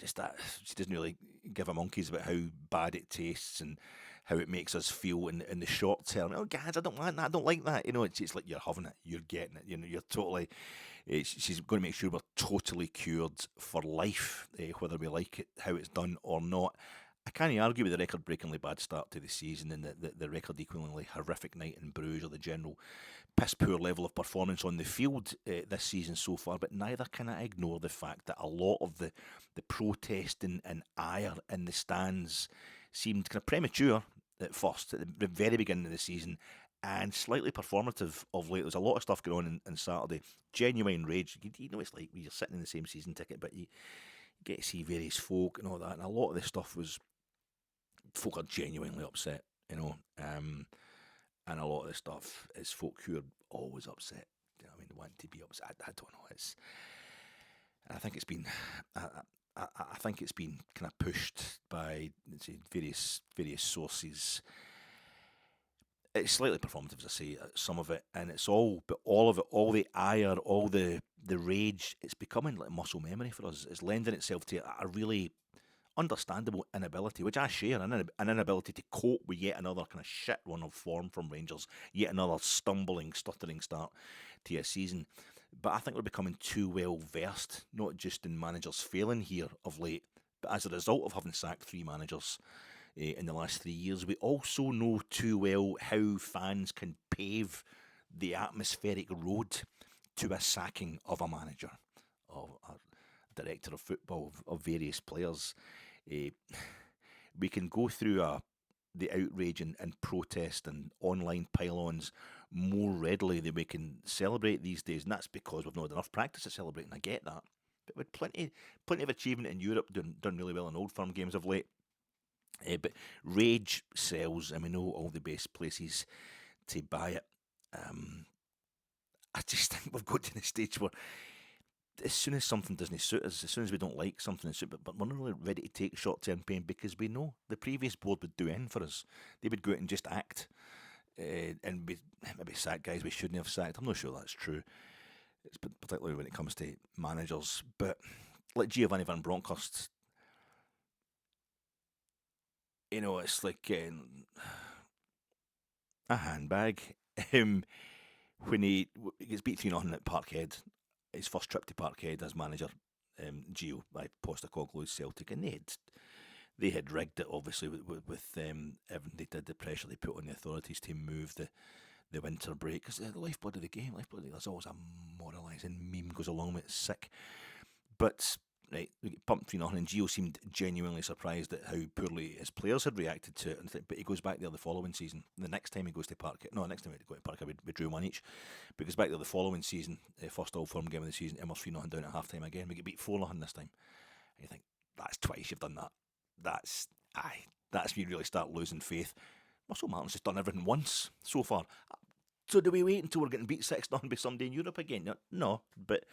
[SPEAKER 1] Just that she doesn't really give a monkeys about how bad it tastes and how it makes us feel in the short term. Oh, guys, I don't like that. I don't like that. It's like you're having it, you're getting it. You're totally. She's going to make sure we're totally cured for life, whether we like it, how it's done or not. I can't argue with the record-breakingly bad start to the season and the record-equalingly horrific night in Bruges, or the general piss-poor level of performance on the field this season so far, but neither can I ignore the fact that a lot of the protest and ire in the stands seemed kind of premature at first, at the very beginning of the season, and slightly performative of late. There's a lot of stuff going on Saturday, genuine rage. It's like when you're sitting in the same season ticket, but you get to see various folk and all that, and a lot of this stuff was folk are genuinely upset, and a lot of the stuff is folk who are always upset. They want to be upset. I don't know. I think it's been, I think it's been kind of pushed by various sources. It's slightly performative, as I say, some of it, and it's all, but all of it, all the ire, all the rage, it's becoming like muscle memory for us. It's lending itself to a really understandable inability, which I share, an inability to cope with yet another kind of shit run of form from Rangers, yet another stumbling, stuttering start to a season. But I think we're becoming too well versed, not just in managers failing here of late, but as a result of having sacked 3 managers in the last 3 years, we also know too well how fans can pave the atmospheric road to a sacking of a manager, of a director of football, of various players. We can go through the outrage and protest and online pile-ons more readily than we can celebrate these days, and that's because we've not had enough practice at celebrating. I get that, but with plenty of achievement in Europe, done really well in Old Firm games of late. But rage sells, and we know all the best places to buy it. I just think we've got to the stage where, as soon as something doesn't suit us, as soon as we don't like something, but we're not really ready to take short-term pain, because we know the previous board would do anything for us. They would go out and just act, and maybe sack guys we shouldn't have sacked. I'm not sure that's true. It's particularly when it comes to managers. But like Giovanni Van Bronckhorst, it's like a handbag. When he gets beat 3-0 at Parkhead, his first trip to Parkhead as manager, Gio by Postecoglou's Celtic, and they had rigged it obviously with everything they did, the pressure they put on the authorities to move the winter break, because the lifeblood of the game, there's always a moralising meme goes along with it, sick. But right, we get pumped 3-0, and Gio seemed genuinely surprised at how poorly his players had reacted to it. But he goes back there the following season. The next time he goes to Parkhead, next time we go to Parkhead, we drew one each. But he goes back there the following season, first All Firm game of the season, and we're 3-0 down at half time again. We get beat 4-0 this time. And you think, that's twice you've done that. That's when you really start losing faith. Russell Martin's just done everything once so far. So do we wait until we're getting beat 6-0 by somebody in Europe again? No, but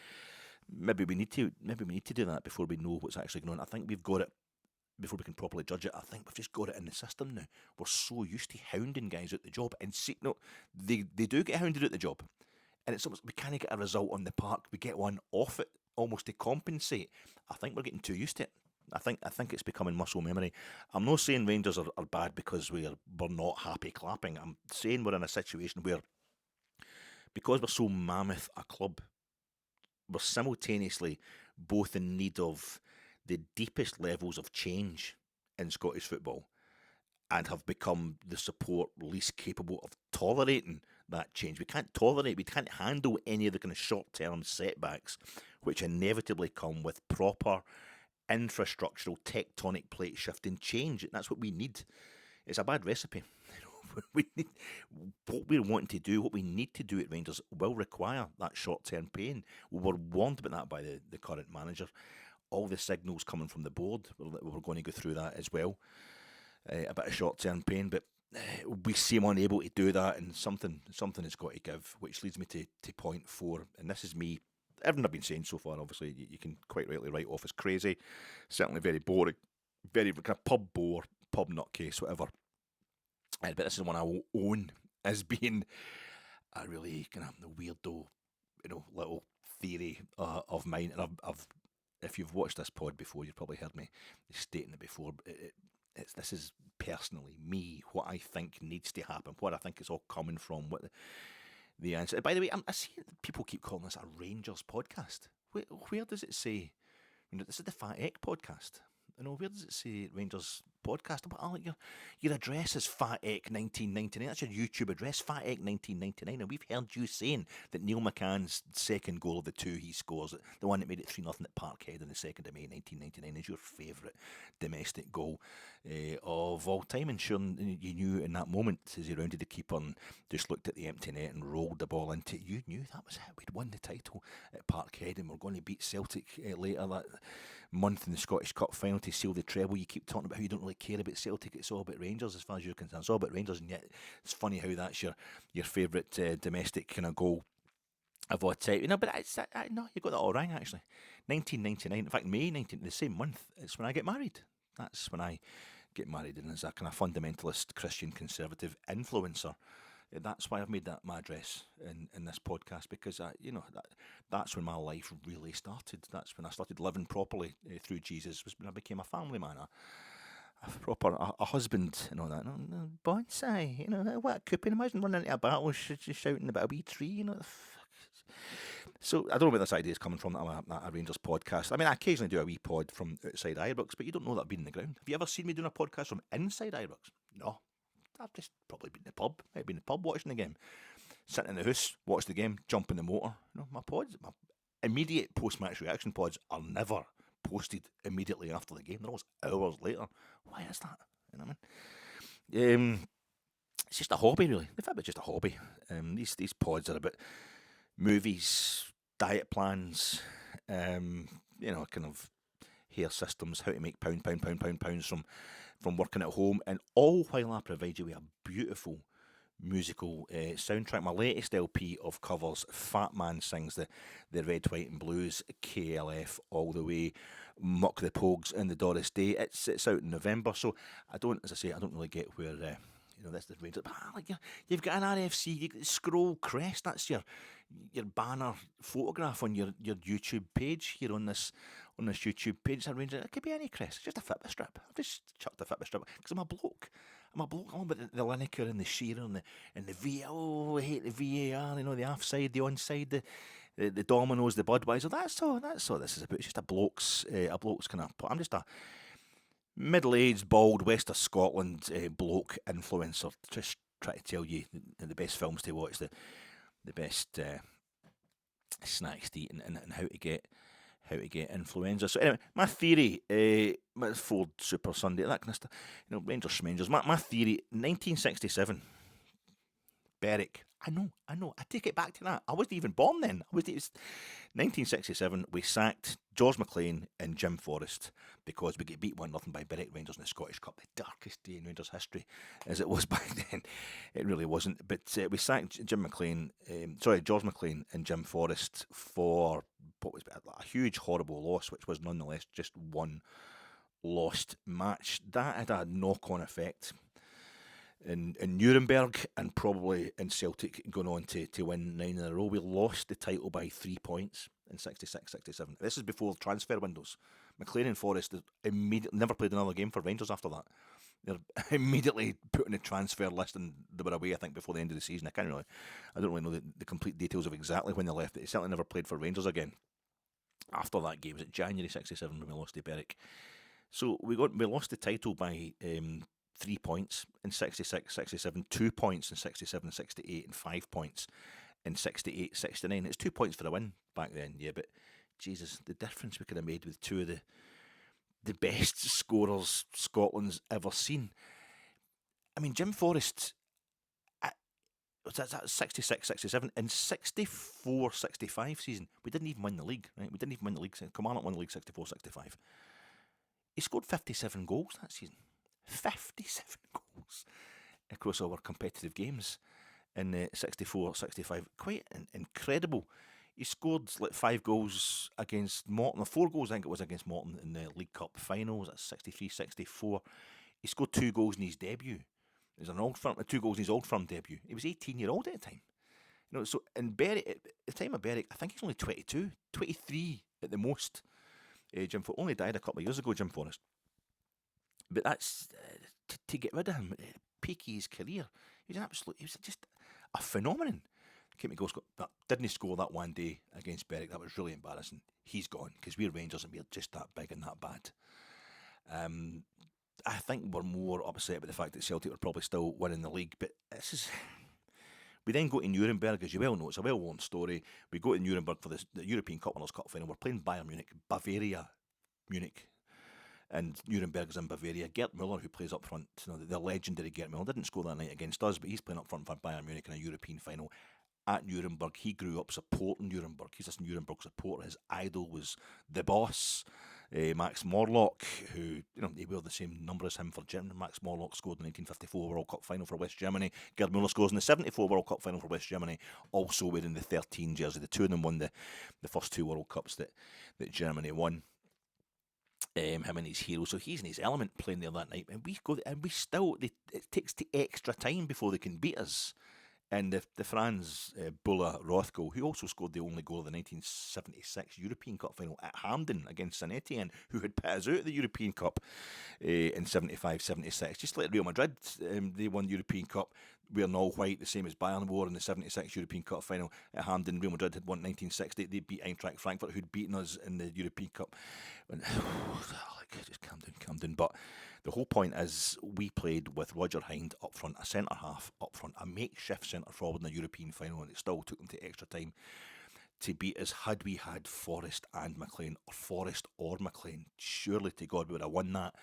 [SPEAKER 1] maybe we need to do that before we know what's actually going on. I think we've got it before we can properly judge it. I think we've just got it in the system now. We're so used to hounding guys out the job, and they do get hounded out the job, and it's almost we can't get a result on the park. We get one off it almost to compensate. I think we're getting too used to it. I think it's becoming muscle memory. I'm not saying Rangers are bad because we're not happy clapping. I'm saying we're in a situation where, because we're so mammoth a club, we're simultaneously both in need of the deepest levels of change in Scottish football and have become the support least capable of tolerating that change. We can't handle any of the kind of short-term setbacks which inevitably come with proper infrastructural tectonic plate shifting change. And that's what we need. It's a bad recipe. We need what we want to do, what we need to do at Rangers will require that short-term pain. We were warned about that by the current manager. All the signals coming from the board, we're going to go through that as well. A bit of short-term pain, but we seem unable to do that, and something has got to give, which leads me to point 4, and this is me. Everything I've been saying so far, obviously, you can quite rightly write off as crazy, certainly very boring, very kind of pub bore, pub nutcase, whatever. But this is one I will own as being a really kind of weirdo, little theory of mine. And I've, if you've watched this pod before, you've probably heard me stating it before. This is personally me, what I think needs to happen, what I think it's all coming from, what the answer. By the way, I see people keep calling this a Rangers podcast. Where does it say? This is the Fat Egg podcast. Where does it say Rangers podcast? Your address is FatEck1999. That's your YouTube address, FatEck1999. And we've heard you saying that Neil McCann's second goal of the 2 he scores, the one that made it 3-0 at Parkhead on the 2nd of May 1999, is your favourite domestic goal of all time. And sure, you knew in that moment as he rounded the keeper and just looked at the empty net and rolled the ball into it, you knew that was it. We'd won the title at Parkhead and we're going to beat Celtic later that month in the Scottish Cup final to seal the treble. You keep talking about how you don't really care about Celtic, it's all about Rangers as far as you're concerned. It's all about Rangers, and yet it's funny how that's your favourite domestic kind of goal of all time. But no, you got that all right actually. 1999, in fact May 19, the same month, it's when I get married. That's when I get married, and as a kind of fundamentalist Christian conservative influencer, that's why I've made that my address in this podcast, because that's when my life really started. That's when I started living properly through Jesus, was when I became a family man, a husband and all that. Bonsai, what couping? Imagine running into a battle just shouting about a wee tree, So I don't know where this idea is coming from, that I'm a Rangers podcast. I mean, I occasionally do a wee pod from outside Ibrox, but you don't know that I've been in the ground. Have you ever seen me doing a podcast from inside Ibrox? No. I've just probably been in the pub. I've been in the pub watching the game. Sitting in the house, watch the game, jump in the motor. My pods, my immediate post-match reaction pods are never posted immediately after the game. They're always hours later. Why is that? You know what I mean? It's just a hobby, really. In fact, it's just a hobby. These pods are about movies, diet plans, kind of hair systems, how to make pounds from working at home, and all while I provide you with a beautiful musical soundtrack. My latest LP of covers, Fat Man Sings the Red, White and Blues, KLF all the way, Muck the Pogues and the Doris Day. It's out in November, so I don't really get where that's the Rangers. But you've got an RFC, you got Scroll Crest. That's your banner photograph on your YouTube page here on this YouTube page. It could be any crest, just a Fitbit strip. I've just chucked a Fitbit strip because I'm a bloke. I'm a bloke. I'm about the Lineker and the Shearer and the VAR. Oh, I hate the VAR. The offside, the onside, the dominoes, the Budweiser. That's all this is about. It's just a bloke's kind of. I'm just a middle-aged, bald, West of Scotland bloke influencer. Just trying to tell you the best films to watch, the best snacks to eat, and how to get influenza. So anyway, my theory, Ford Super Sunday, that kind of stuff. Rangers schmangers. My theory, 1967. Berwick. I know. I take it back to that. I wasn't even born then. It was 1967. We sacked George McLean and Jim Forrest because we get beat 1-0 by Berwick Rangers in the Scottish Cup. The darkest day in Rangers history, as it was back then. It really wasn't. But we sacked George McLean and Jim Forrest for what was a huge, horrible loss, which was nonetheless just one lost match. That had a knock-on effect in Nuremberg and probably in Celtic going on to win 9 in a row. We lost the title by 3 points in 66-67. This is before transfer windows. McLean and Forrest immediately never played another game for Rangers after that. They're immediately put in the transfer list, and they were away, I think, before the end of the season. I don't really know the complete details of exactly when they left. They certainly never played for Rangers again after that game. Was it January 67 when we lost to Berwick? So we lost the title by 3 points in 66-67, 2 points in 67-68, and 5 points in 68-69. It's 2 points for the win back then, yeah, but Jesus, the difference we could have made with two of the best scorers Scotland's ever seen. I mean, Jim Forrest, that's 66-67. In 64-65 season, we didn't even win the league, right? We didn't even win the league. Kilmarnock won the league 64-65. He scored 57 goals that season. 57 goals across all our competitive games in 64-65. Quite incredible. He scored like 5 goals against Morton, or 4 goals I think it was against Morton in the League Cup finals at 63-64. He scored 2 goals in his debut. It was an Old Firm, 2 goals in his Old Firm debut. He was 18-year-old at the time. So in Berwick, at the time of Berwick, I think he's only 22, 23 at the most. Jim Forrest only died a couple of years ago, Jim Forrest. But that's to get rid of him, peak of his career. He was just a phenomenon. Didn't he score that one day against Berwick? That was really embarrassing. He's gone because we're Rangers and we're just that big and that bad. I think we're more upset about the fact that Celtic were probably still winning the league. But we then go to Nuremberg, as you well know. It's a well-known story. We go to Nuremberg for the European Cup Winners' Cup final. We're playing Bayern Munich, Bavaria Munich. And Nuremberg is in Bavaria. Gerd Müller, who plays up front, the legendary Gerd Müller, didn't score that night against us, but he's playing up front for Bayern Munich in a European final at Nuremberg. He grew up supporting Nuremberg. He's a Nuremberg supporter. His idol was the boss, Max Morlock, who, they wear the same number as him for Germany. Max Morlock scored in the 1954 World Cup final for West Germany. Gerd Müller scores in the 74 World Cup final for West Germany, also wearing the 13 jersey. The two of them won the first 2 World Cups that Germany won. Him and his hero, so he's in his element playing there that night, and it takes the extra time before they can beat us. And the Franz Bulla Rothko, who also scored the only goal of the 1976 European Cup final at Hampden against Saint Etienne, who had put us out of the European Cup in 75-76. Just like Real Madrid, they won the European Cup wearing all white, the same as Bayern wore in the 76 European Cup final at Hampden. Real Madrid had won 1960. They beat Eintracht Frankfurt, who'd beaten us in the European Cup. Just calm down. But the whole point is we played with Roger Hind up front, a centre-half up front, a makeshift centre-forward in the European final, and it still took them to extra time to beat us. Had we had Forrest and McLean, or Forrest or McLean, surely to God we would have won that.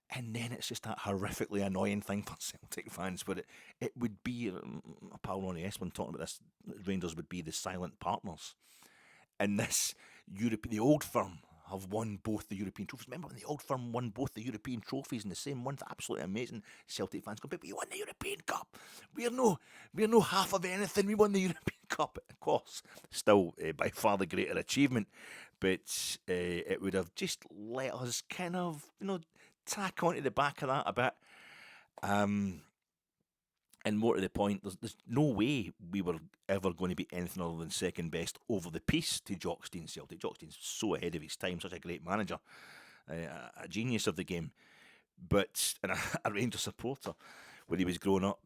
[SPEAKER 1] And then it's just that horrifically annoying thing for Celtic fans where it would be, a pal Ronnie Esplin talking about this, Rangers would be the silent partners. And this the Old Firm have won both the European trophies. Remember when the Old Firm won both the European trophies in the same month? Absolutely amazing. Celtic fans go, but we won the European Cup. We're no half of anything. We won the European Cup. Of course, still by far the greater achievement. But it would have just let us kind of, tack onto the back of that a bit. And more to the point, there's no way we were ever going to be anything other than second best over the piece to Jock Stein Celtic. Jock Stein's so ahead of his time, such a great manager, a genius of the game, but and a Rangers supporter. when he was growing up.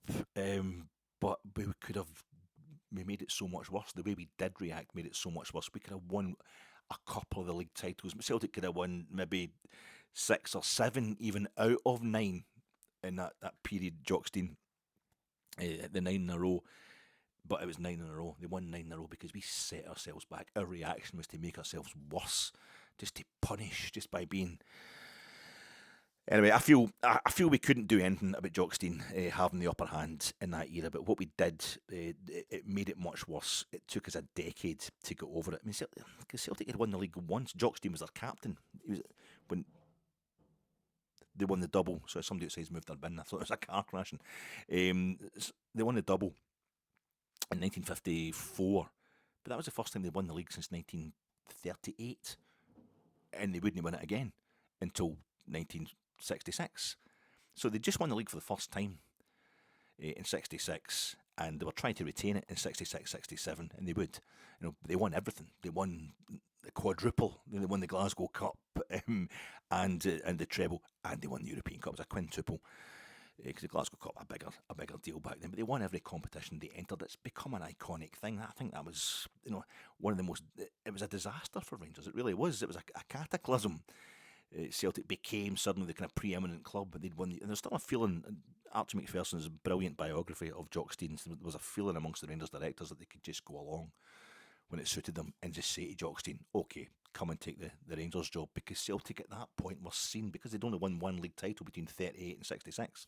[SPEAKER 1] But we made it so much worse. The way we did react made it so much worse. We could have won a couple of the league titles. Celtic could have won maybe 6 or 7 even out of 9 in that period, Jockstein, the 9 in a row. But it was 9 in a row. They won 9 in a row because we set ourselves back. Our reaction was to make ourselves worse, just to punish, just by being... Anyway, I feel we couldn't do anything about Jockstein having the upper hand in that era, but what we did, it made it much worse. It took us a decade to get over it. I mean, Celtic had won the league once. Jockstein was their captain. When they won the double. So somebody outside's moved their bin. I thought it was a car crashing. They won the double in 1954, but that was the first time they won the league since 1938, and they wouldn't win it again until 1966. So they just won the league for the first time in 66, and they were trying to retain it in 66, 67, and they would. They won everything. They won the quadruple. They won the Glasgow Cup and the treble, and they won the European Cup. It was a quintuple. Because the Glasgow Cup a bigger deal back then, but they won every competition they entered. It's become an iconic thing. I think that was one of the most. It was a disaster for Rangers. It really was. It was a cataclysm. Celtic became suddenly the kind of preeminent club, but they'd won. And there's still a feeling. Archie Macpherson's brilliant biography of Jockstein, there was a feeling amongst the Rangers directors that they could just go along when it suited them and just say to Jockstein, "Okay, come and take the Rangers job," because Celtic at that point were seen, because they'd only won one league title between 38 and 66.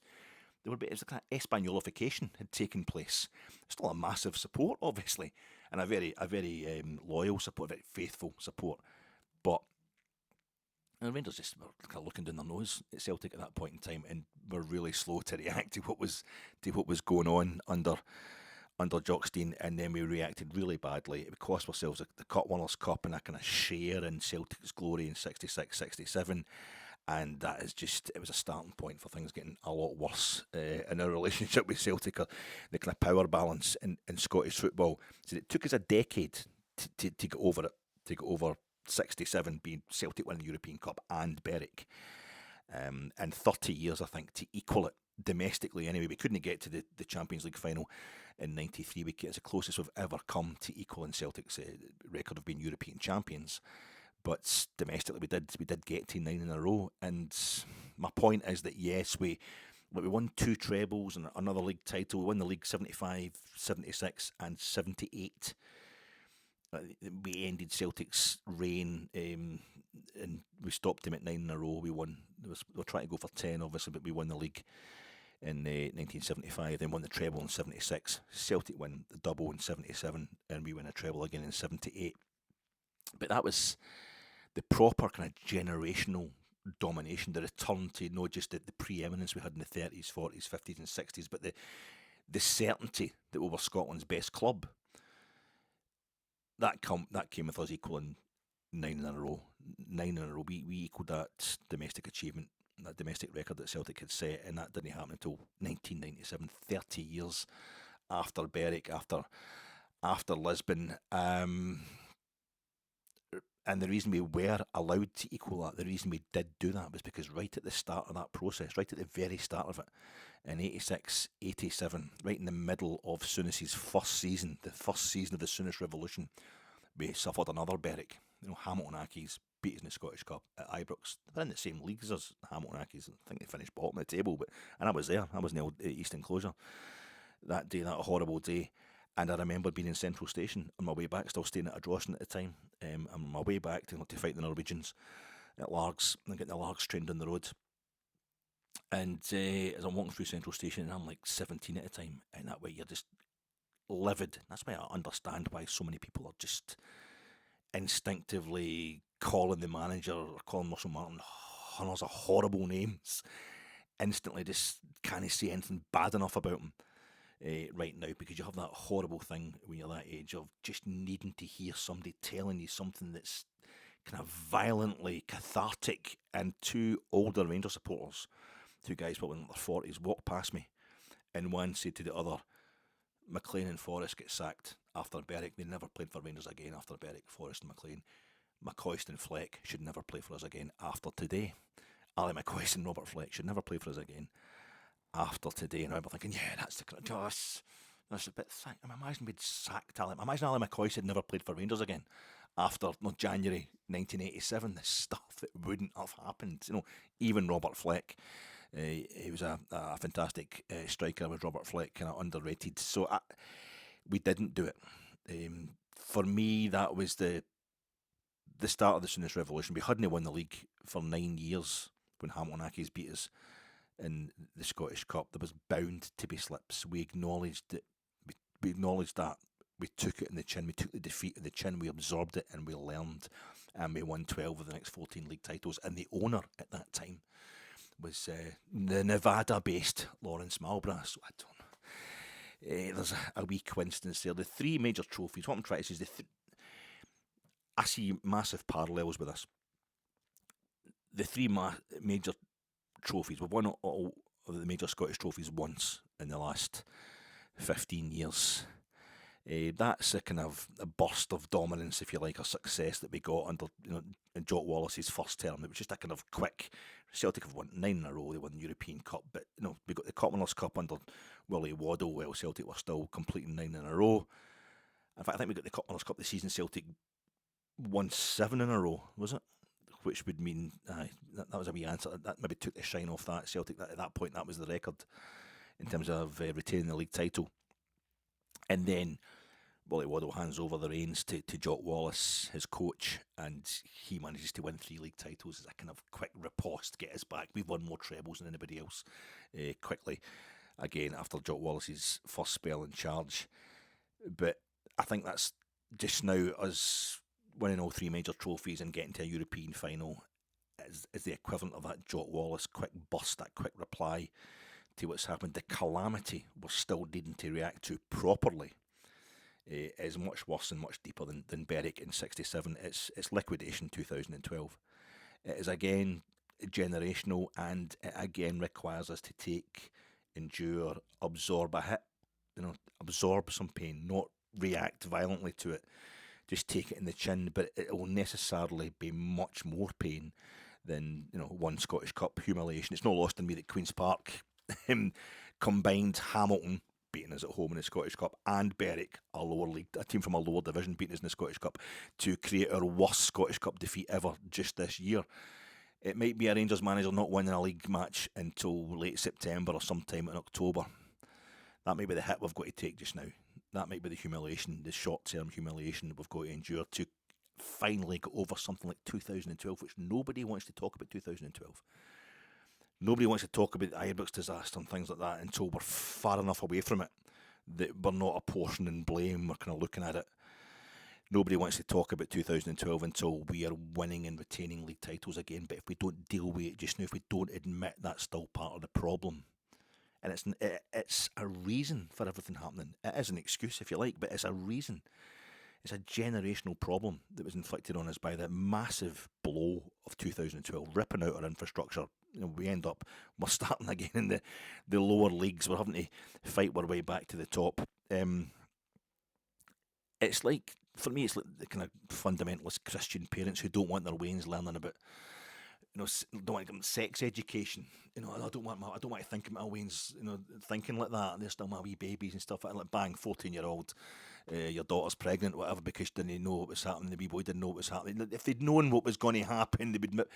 [SPEAKER 1] It was a kind of Espanyolification had taken place. Still a massive support, obviously, and a very loyal support, very faithful support. But the Rangers just were kind of looking down their nose at Celtic at that point in time, and were really slow to react to what was going on under Jockstein, and then we reacted really badly. It cost ourselves the Cup Winners' Cup and a kind of share in Celtic's glory in 66, 67, and that is just, it was a starting point for things getting a lot worse in our relationship with Celtic, the kind of power balance in Scottish football. So it took us a decade to get over it, to get over 67 being Celtic winning the European Cup and Berwick, and 30 years, I think, to equal it domestically. Anyway, we couldn't get to the Champions League final in 93. It's the closest we've ever come to equaling Celtic's record of being European champions, but domestically we did get to 9 in a row. And my point is that yes, we won 2 trebles and another league title. We won the league 75, 76 and 78. We ended Celtic's reign, and we stopped him at 9 in a row. We won. We were trying to go for 10, obviously, but we won the league in 1975, then won the treble in 76. Celtic win the double in 77, and we win a treble again in 78. But that was the proper kind of generational domination, the return to not just the preeminence we had in the 30s, 40s, 50s and 60s, but the certainty that we were Scotland's best club. That came with us equaling 9 in a row. 9 in a row. We equalled that domestic achievement, that domestic record that Celtic had set, and that didn't happen until 1997, 30 years after Berwick, after Lisbon. And the reason we were allowed to equal that, the reason we did do that, was because right at the start of that process, right at the very start of it, in 86, 87, right in the middle of Souness's first season, the first season of the Souness Revolution, we suffered another Berwick. Hamilton Accies beat us in the Scottish Cup at Ibrox. They're in the same leagues as Hamilton Accies. I think they finished bottom of the table, and I was there. I was in the old East Enclosure that day, that horrible day. And I remember being in Central Station on my way back, still staying at a Drossen at the time. On my way back to fight the Norwegians at Largs, and getting the Largs train down the road. And as I'm walking through Central Station, and I'm like 17 at the time, and that way you're just livid. That's why I understand why so many people are just instinctively calling the manager or calling Russell Martin hundreds of horrible names. Instantly just can't say anything bad enough about him. Right now, because you have that horrible thing when you're that age of just needing to hear somebody telling you something that's kind of violently cathartic. And 2 older Rangers supporters, 2 guys probably in their 40s, walked past me, and one said to the other, McLean and Forrest get sacked after Berwick. They never played for Rangers again after Berwick. Forrest and McLean. McCoist and Fleck should never play for us again after today. Ali McCoist and Robert Fleck should never play for us again after today, and I remember thinking, yeah, that's the that's a bit thick. I imagine we'd sacked Ali. Imagine Ali McCoy had never played for Rangers again after January 1987. The stuff that wouldn't have happened. Even Robert Fleck. He was a fantastic striker. Was Robert Fleck kind of underrated? So we didn't do it. For me, that was the start of the Soonest Revolution. We hadn't won the league for 9 years when Hamilton Accies beat us in the Scottish Cup. There was bound to be slips. We acknowledged that. We acknowledged that. We took it in the chin. We took the defeat in the chin. We absorbed it and we learned. And we won 12 of the next 14 league titles. And the owner at that time was the Nevada-based Lawrence Malborough. So I don't know. There's a wee coincidence there. The three major trophies. What I'm trying to say is I see massive parallels with this. The three major trophies. We've won all of the major Scottish trophies once in the last 15 years. That's a kind of a burst of dominance, if you like, or success that we got under Jock Wallace's first term. It was just a kind of quick. Celtic have won 9 in a row. They won the European Cup, but we got the Commonwealth Cup under Willie Waddell. Well, Celtic were still completing 9 in a row. In fact, I think we got the Commonwealth Cup this season. Celtic won 7 in a row, was it? Which would mean that was a wee answer. That maybe took the shine off that. Celtic at that point, that was the record in terms of retaining the league title. And then Willie Waddell hands over the reins to Jock Wallace, his coach, and he manages to win 3 league titles as a kind of quick riposte, get us back. We've won more trebles than anybody else quickly, again, after Jock Wallace's first spell in charge. But I think that's just now us winning all 3 major trophies and getting to a European final is the equivalent of that Jock Wallace quick burst, that quick reply to what's happened. The calamity we're still needing to react to properly is much worse and much deeper than Berwick in 67. It's liquidation 2012. It is again generational, and it again requires us to take, endure, absorb a hit, absorb some pain, not react violently to it. Just take it in the chin, but it will necessarily be much more pain than one Scottish Cup humiliation. It's not lost on me that Queen's Park combined Hamilton beating us at home in the Scottish Cup and Berwick, a team from a lower division, beating us in the Scottish Cup to create our worst Scottish Cup defeat ever just this year. It might be a Rangers manager not winning a league match until late September or sometime in October. That might be the hit we've got to take just now. That might be the humiliation, the short-term humiliation that we've got to endure to finally get over something like 2012, which nobody wants to talk about 2012. Nobody wants to talk about the Ibrox disaster and things like that until we're far enough away from it that we're not apportioning blame. We're kind of looking at it. Nobody wants to talk about 2012 until we are winning and retaining league titles again. But if we don't deal with it just now, if we don't admit that's still part of the problem, and it's a reason for everything happening. It is an excuse, if you like, but it's a reason. It's a generational problem that was inflicted on us by the massive blow of 2012, ripping out our infrastructure. We're starting again in the lower leagues. We're having to fight our way back to the top. It's like, for me, it's like the kind of fundamentalist Christian parents who don't want their wains learning about, don't want to give them sex education. I don't want to think about my wains, thinking like that. They're still my wee babies and stuff. Like bang, 14-year-old, your daughter's pregnant, whatever, because they didn't know what was happening. The wee boy didn't know what was happening. If they'd known what was going to happen, they would.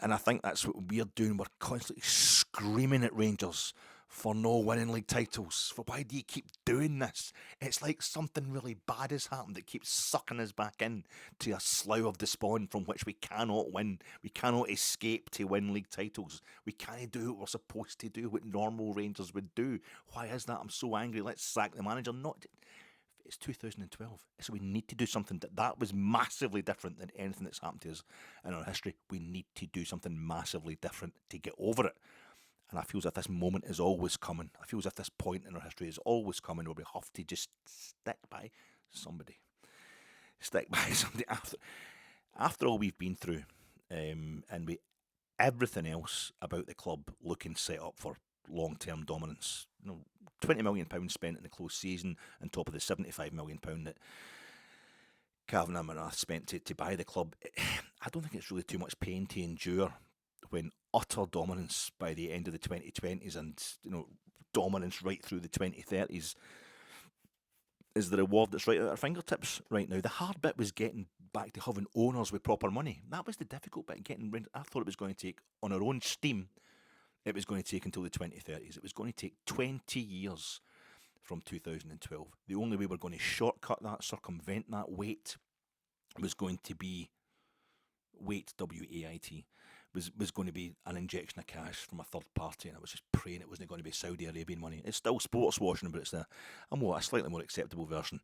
[SPEAKER 1] And I think that's what we're doing. We're constantly screaming at Rangers for no winning league titles. For why do you keep doing this? It's like something really bad has happened that keeps sucking us back in to a slough of despawn from which we cannot win. We cannot escape to win league titles. We can't do what we're supposed to do, what normal Rangers would do. Why is that? I'm so angry. Let's sack the manager. It's 2012. So we need to do something that was massively different than anything that's happened to us in our history. We need to do something massively different to get over it. And I feel as if this moment is always coming. I feel as if this point in our history is always coming where we have to just stick by somebody. After all we've been through, and with everything else about the club looking set up for long-term dominance. £20 million spent in the close season on top of the £75 million that Cavan and Marath spent to buy the club. I don't think it's really too much pain to endure when utter dominance by the end of the 2020s and, dominance right through the 2030s is the reward that's right at our fingertips right now. The hard bit was getting back to having owners with proper money. That was the difficult bit. I thought it was going to take, on our own steam, it was going to take until the 2030s. It was going to take 20 years from 2012. The only way we're going to shortcut that, circumvent that, wait, was going to be W-A-I-T, was going to be an injection of cash from a third party, and I was just praying it wasn't going to be Saudi Arabian money. It's still sports washing, but it's a slightly more acceptable version,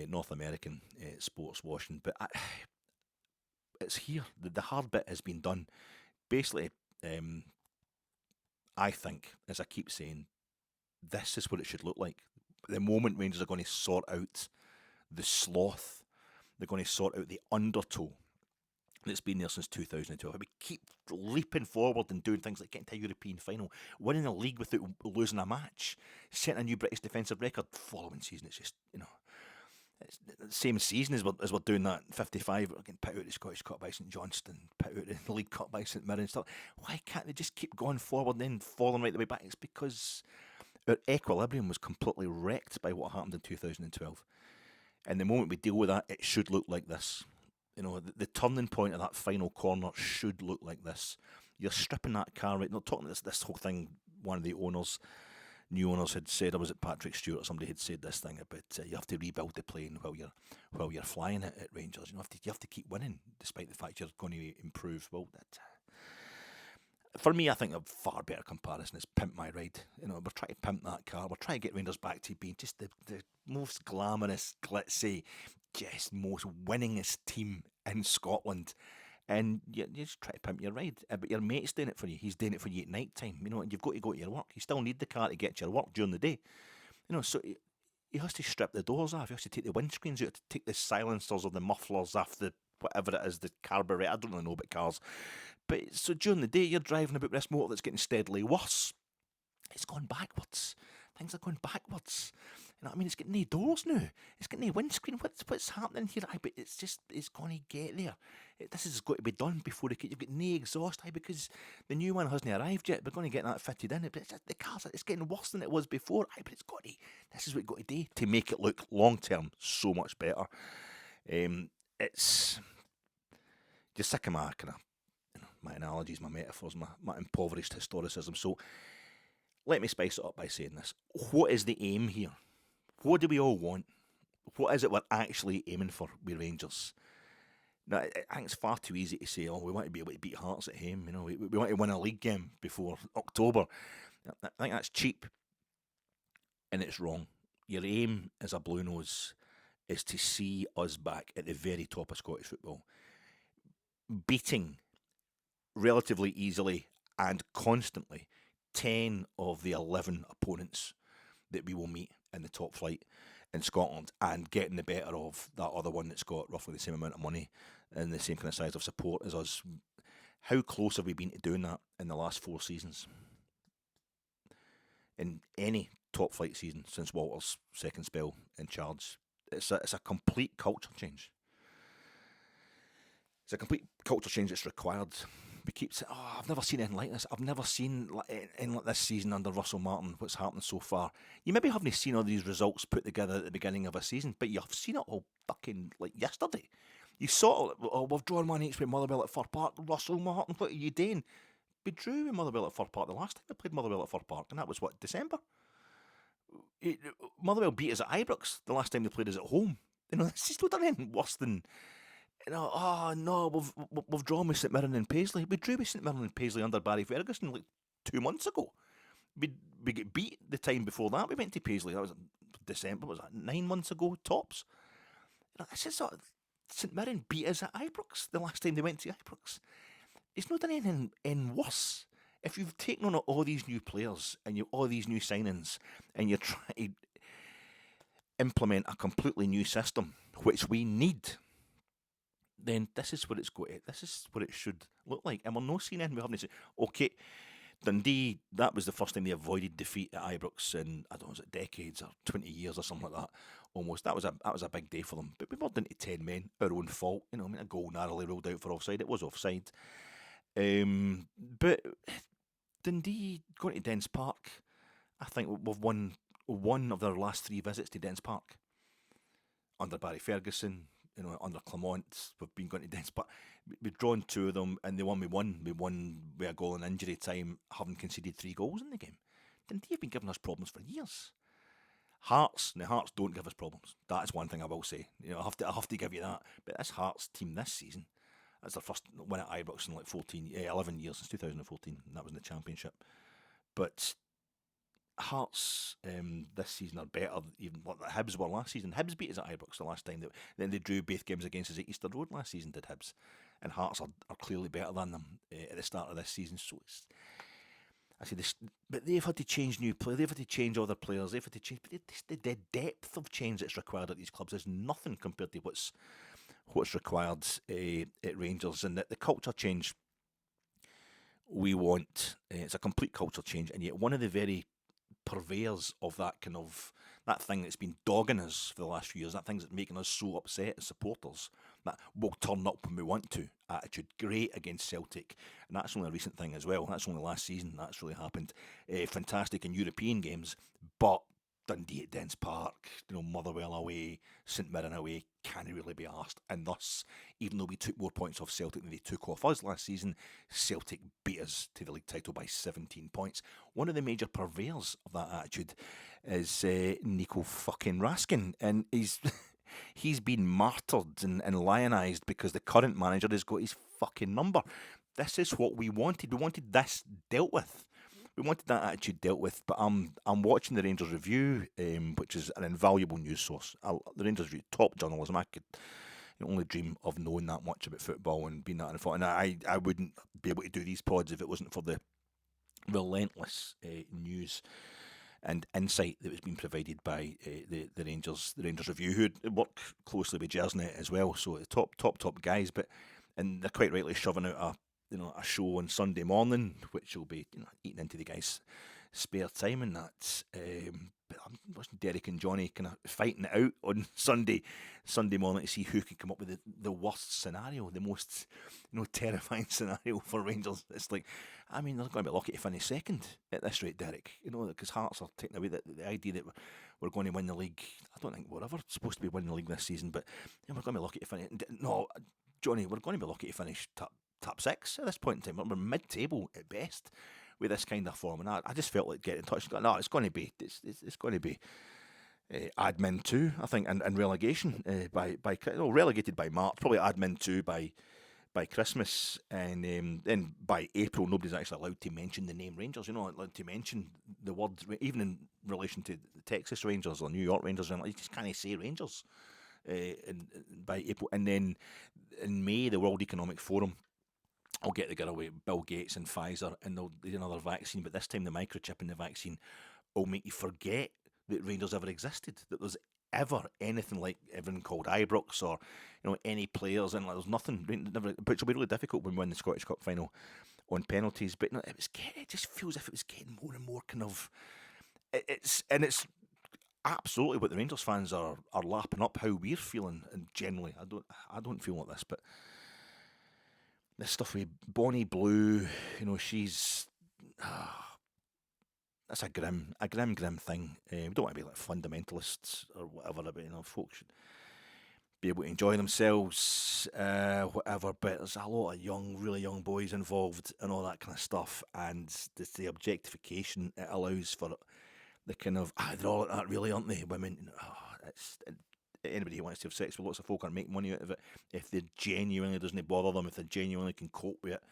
[SPEAKER 1] North American sports washing. But it's here. The hard bit has been done. Basically, I think, as I keep saying, this is what it should look like. The moment Rangers are going to sort out the sloth, they're going to sort out the undertow that's been there since 2012. We keep leaping forward and doing things like getting to a European final, winning a league without losing a match, setting a new British defensive record. Following season, it's just, it's the same season as we're doing that 55. We're getting put out the Scottish Cup by St Johnstone, put out the League Cup by St Mirren and stuff. Why can't they just keep going forward and then falling right the way back? It's because our equilibrium was completely wrecked by what happened in 2012. And the moment we deal with that, it should look like this. The turning point of that final corner should look like this. You're stripping that car right. Not talking about this whole thing. One of the new owners had said, or was it Patrick Stewart or somebody had said this thing about you have to rebuild the plane while you're flying it at Rangers. You have to keep winning despite the fact you're going to improve. Well, for me, I think a far better comparison is Pimp My Ride. We're trying to pimp that car. We're trying to get Rangers back to being just the most glamorous, glitzy, just most winningest team in Scotland. And you just try to pimp your ride. But your mate's doing it for you. He's doing it for you at night time. And you've got to go to your work. You still need the car to get to your work during the day. So he has to strip the doors off. He has to take the windscreens out, to take the silencers or the mufflers off the whatever it is, the carburetor. I don't really know about cars. But so during the day, you're driving about this motor that's getting steadily worse. It's going backwards. Things are going backwards. It's getting no doors now. It's getting no windscreen. What's happening here? But it's going to get there. This has got to be done before you've got no exhaust. Because the new one hasn't arrived yet. We're going to get that fitted in. But the cars, it's getting worse than it was before. But it's got to. This is what you've got to do to make it look long term so much better. It's just sick of my kind of my analogies, my metaphors, my impoverished historicism. So let me spice it up by saying this. What is the aim here? What do we all want? What is it we're actually aiming for with Rangers? Now, I think it's far too easy to say, we want to be able to beat Hearts at home. We want to win a league game before October. I think that's cheap and it's wrong. Your aim as a Blue Nose is to see us back at the very top of Scottish football, beating relatively easily and constantly 10 of the 11 opponents that we will meet in the top flight in Scotland, and getting the better of that other one that's got roughly the same amount of money and the same kind of size of support as us. How close have we been to doing that in the last 4 seasons? In any top flight season since Walter's second spell in charge. It's a complete culture change. It's a complete culture change that's required. We keep saying, I've never seen anything like this. I've never seen anything like this season under Russell Martin, what's happened so far. You maybe haven't seen all these results put together at the beginning of a season, but you've seen it all fucking like yesterday. You saw it, we've drawn 1-1 with Motherwell at Fir Park. Russell Martin, what are you doing? We drew with Motherwell at Fir Park the last time we played Motherwell at Fir Park, and that was, December? Motherwell beat us at Ibrox the last time they played us at home. This is not anything worse than... we've drawn with St Mirren and Paisley. We drew with St Mirren and Paisley under Barry Ferguson like 2 months ago. We got beat the time before that. We went to Paisley. That was December. Was that 9 months ago tops? This is St Mirren beat us at Ibrox the last time they went to Ibrox. It's not done anything worse. If you've taken on all these new players and all these new signings, and you're trying to implement a completely new system, which we need, then this is what this is what it should look like. And we're not seeing anything we haven't seen. Okay, Dundee, that was the first time they avoided defeat at Ibrox in, I don't know, was it decades or 20 years or something like that, almost. That was a big day for them. But we were down to 10 men, our own fault. A goal narrowly ruled out for offside. It was offside. But Dundee going to Dens Park, I think we've won one of their last 3 visits to Dens Park. Under Barry Ferguson, under Clement, we've been going to Dens Park. We've drawn 2 of them, and the one we won with a goal in injury time, having conceded 3 goals in the game. Dundee have been giving us problems for years. Hearts don't give us problems. That is one thing I will say. I have to give you that. But this Hearts team this season, that's their first win at Ibrox in like 11 years, since 2014, and that was in the Championship. But Hearts this season are better even what the Hibs were last season. Hibs beat us at Ibrox the last time. Then they drew both games against us at Easter Road last season, did Hibs. And Hearts are clearly better than them at the start of this season. So I say this, but they've had to change new players. They've had to change other players. They've had to change. But the depth of change that's required at these clubs is nothing compared to what's required at Rangers. And the culture change we want, it's a complete culture change. And yet one of the very purveyors of that thing that's been dogging us for the last few years, that thing that's making us so upset as supporters, that we'll turn up when we want to attitude, great against Celtic, and that's only a recent thing as well. That's only last season that's really happened. Fantastic in European games, but Dundee at Dens Park, Motherwell away, St Mirren away, can't really be asked. And thus, even though we took more points off Celtic than they took off us last season, Celtic beat us to the league title by 17 points. One of the major purveyors of that attitude is Nico fucking Raskin, and he's been martyred and lionised because the current manager has got his fucking number. This is what we wanted. We wanted this dealt with. We wanted that attitude dealt with, but I'm watching the Rangers Review, which is an invaluable news source. The Rangers Review, top journalism. I could only dream of knowing that much about football and being that involved. And I wouldn't be able to do these pods if it wasn't for the relentless news and insight that was being provided by the Rangers Review, who work closely with Jersnet as well. So top guys, and they're quite rightly shoving out a show on Sunday morning, which will be eating into the guys' spare time, and that. But I'm watching Derek and Johnny kind of fighting it out on Sunday morning to see who can come up with the worst scenario, the most terrifying scenario for Rangers. It's like, they're going to be lucky to finish second at this rate, Derek. Because Hearts are taking away the idea that we're going to win the league. I don't think we're ever supposed to be winning the league this season, but we're going to be lucky to finish. No, Johnny, we're going to be lucky to finish top 6 at this point in time. We're mid-table at best with this kind of form, and I just felt like getting in touch. No, it's going to be admin 2, I think, and relegation by relegated by March, probably admin 2 by Christmas, and then by April nobody's actually allowed to mention the name Rangers. Allowed to mention the word, even in relation to the Texas Rangers or New York Rangers, and you just can't say Rangers. By April, and then in May the World Economic Forum will get together with Bill Gates and Pfizer, and they'll do another vaccine, but this time the microchip in the vaccine will make you forget that Rangers ever existed, that there's ever anything like everything called Ibrox or any players, and there's nothing, which will be really difficult when we win the Scottish Cup final on penalties. But it just feels as if it was getting more and more kind of it's absolutely what the Rangers fans are lapping up how we're feeling, and generally I don't feel like this, but this stuff with Bonnie Blue, she's that's a grim thing. We don't want to be like fundamentalists or whatever, but folks should be able to enjoy themselves, whatever. But there's a lot of really young boys involved and all that kind of stuff, and the objectification it allows for the kind of they're all like that, really, aren't they? Women, it's. Anybody who wants to have sex with lots of folk and make money out of it, if they genuinely doesn't bother them, if they genuinely can cope with it.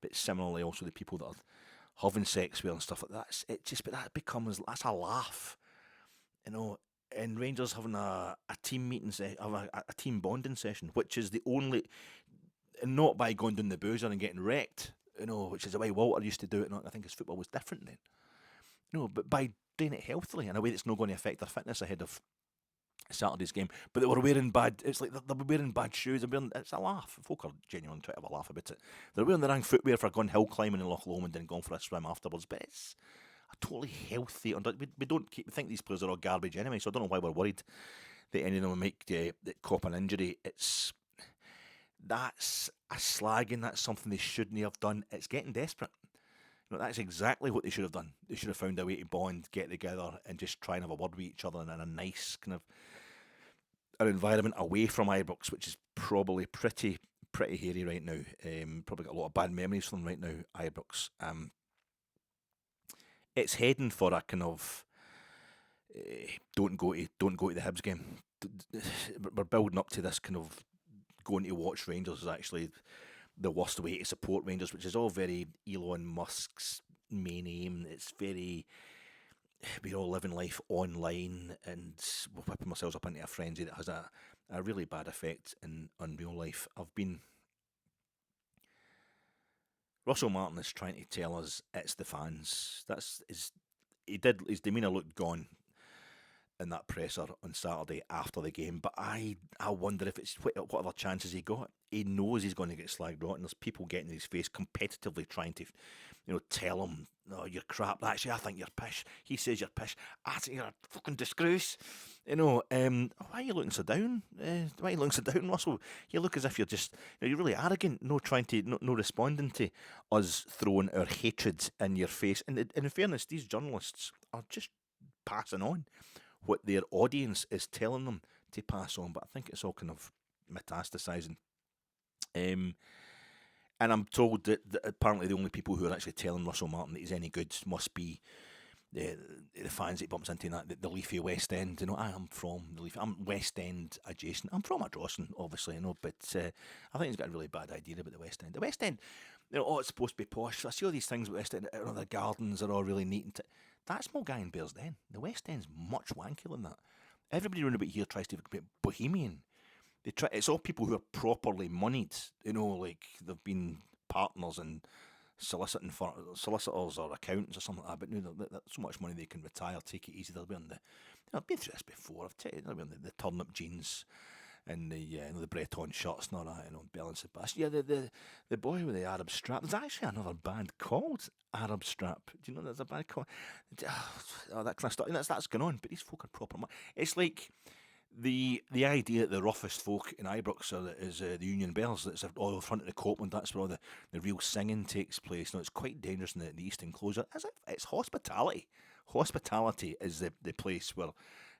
[SPEAKER 1] But similarly, also the people that are having sex with and stuff like that, but that becomes, that's a laugh, and Rangers having a team meeting, a team bonding session, which is the only, and not by going down the boozer and getting wrecked, which is the way Walter used to do it. And I think his football was different then, but by doing it healthily in a way that's not going to affect their fitness ahead of Saturday's game. But they were wearing it's like they're wearing bad shoes. It's a laugh. Folk are genuinely trying to have a laugh about it. They're wearing the wrong footwear for going hill climbing in Loch Lomond and going for a swim afterwards. But it's a totally healthy. We think these players are all garbage anyway, so I don't know why we're worried that any of them will make the cop an injury. that's a slagging. That's something they shouldn't have done. It's getting desperate. That's exactly what they should have done. They should have found a way to bond, get together, and just try and have a word with each other in a nice kind of an environment away from Ibrox, which is probably pretty hairy right now. Probably got a lot of bad memories from them right now, Ibrox. It's heading for a kind of don't go to the Hibs game. We're building up to this kind of going to watch Rangers is actually the worst way to support Rangers, which is all very Elon Musk's main aim. It's very we're all living life online, and we're whipping ourselves up into a frenzy that has a really bad effect on real life. Russell Martin is trying to tell us it's the fans. His demeanour looked gone in that presser on Saturday after the game, but I wonder if it's what other chances he got. He knows he's going to get slagged rotten. There's people getting in his face competitively trying to, tell him, "No, you're crap. Actually, I think you're pish." He says you're pish. I think you're a fucking disgrace. Why are you looking so down? Why are you looking so down, Russell? You look as if you're just, you're really arrogant. No responding to us throwing our hatred in your face. And in fairness, these journalists are just passing on what their audience is telling them to pass on, but I think it's all kind of metastasizing. And I'm told that apparently the only people who are actually telling Russell Martin that he's any good must be the fans that he bumps into, the leafy West End. I am from the leafy. I'm West End adjacent. I'm from Ardrossan, obviously, but I think he's got a really bad idea about the West End. The West End, it's supposed to be posh. I see all these things with West End. The gardens are all really neat and that's small guy in Bearsden. The West End's much wankier than that. Everybody around about here tries to be bohemian. It's all people who are properly moneyed. Like they've been partners and solicitors or accountants or something like that. But they've so much money they can retire, take it easy. They'll be on the. I've been through this before. They'll be on the turnip jeans and the Breton shirts and all that, Bell and Sebastian. Yeah, the boy with the Arab strap. There's actually another band called Arab Strap. Do you know there's a band called that kind of stuff? That's going on, but these folk are proper. It's like the idea that the roughest folk in Ibrox is the Union Bells. That's all the front of the Copeland. That's where all the real singing takes place. It's quite dangerous in the East Enclosure. It's hospitality. Hospitality is the place where,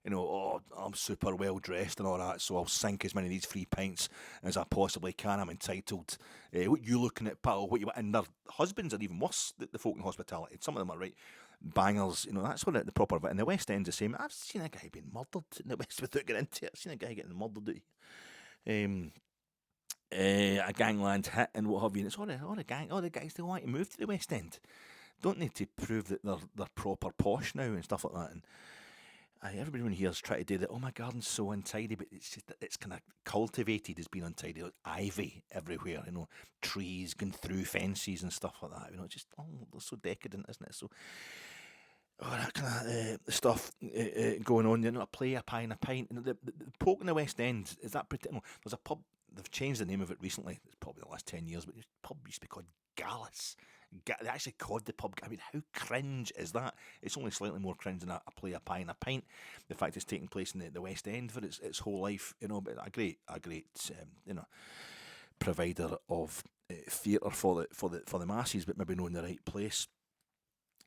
[SPEAKER 1] I'm super well dressed and all that, so I'll sink as many of these free pints as I possibly can. I'm entitled. What you looking at, pal? And their husbands are even worse. The folk in hospitality. Some of them are right bangers. That's what the proper. In the West End's the same. I've seen a guy being murdered in the West without getting into it. I've seen a guy getting murdered. A gangland hit and what have you. And it's all the guys they want to move to the West End. Don't need to prove that they're proper posh now and stuff like that. And everybody around here is trying to do that. Oh, my garden's so untidy, but it's just it's kind of cultivated as being untidy. There's ivy everywhere, trees going through fences and stuff like that. It's just it's so decadent, isn't it? So that kind of stuff going on. A play, a pie, and a pint. The poke in the West End is that pretty. There's a pub. They've changed the name of it recently. It's probably the last 10 years, but the pub used to be called Gallus. They actually called the pub. I mean, how cringe is that? It's only slightly more cringe than a play, a pie, and a pint. The fact it's taking place in the West End for its whole life, but a great provider of theatre for the masses, but maybe not in the right place.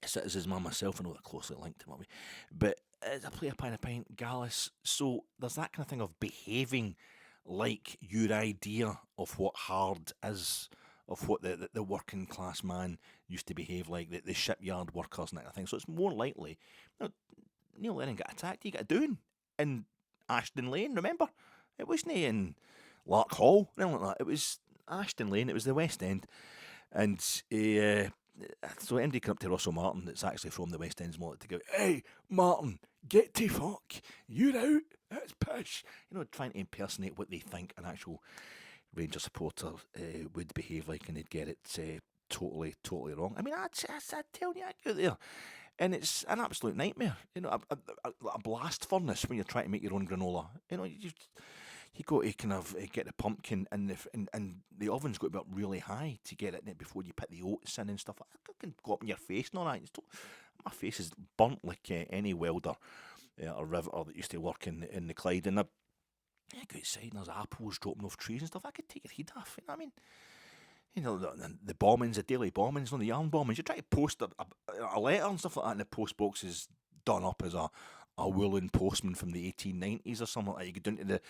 [SPEAKER 1] Citizens, man, myself, I know they're closely linked to me, but it's a play, a pie, and a pint, Gallus. So there's that kind of thing of behaving like your idea of what hard is. Of what the working class man used to behave like, the shipyard workers and that kind of thing. So it's more likely. Neil Lennon got attacked. He got doing in Ashton Lane. Remember, it wasn't in Loch Hall, anything like that. It was Ashton Lane. It was the West End, and so MD came up to Russell Martin, that's actually from the West End's mullet, to go, "Hey, Martin, get to fuck. You're out. That's pish." Trying to impersonate what they think an actual Rangers supporter would behave like, and they'd get it totally wrong. I mean, I tell you, I go there, and it's an absolute nightmare. A blast furnace when you're trying to make your own granola. You got to kind of get the pumpkin, and the oven's got to be up really high to get it in it before you put the oats in and stuff. It can go up in your face and all that. My face is burnt like any welder or riveter that used to work in the Clyde, and Yeah, go outside and there's apples dropping off trees and stuff. I could take your head off. You know what I mean? You know, the bombings, the daily bombings, the yarn bombings. You try to post a letter and stuff like that, and the post box is done up as a woolen postman from the 1890s or something like that. You go down to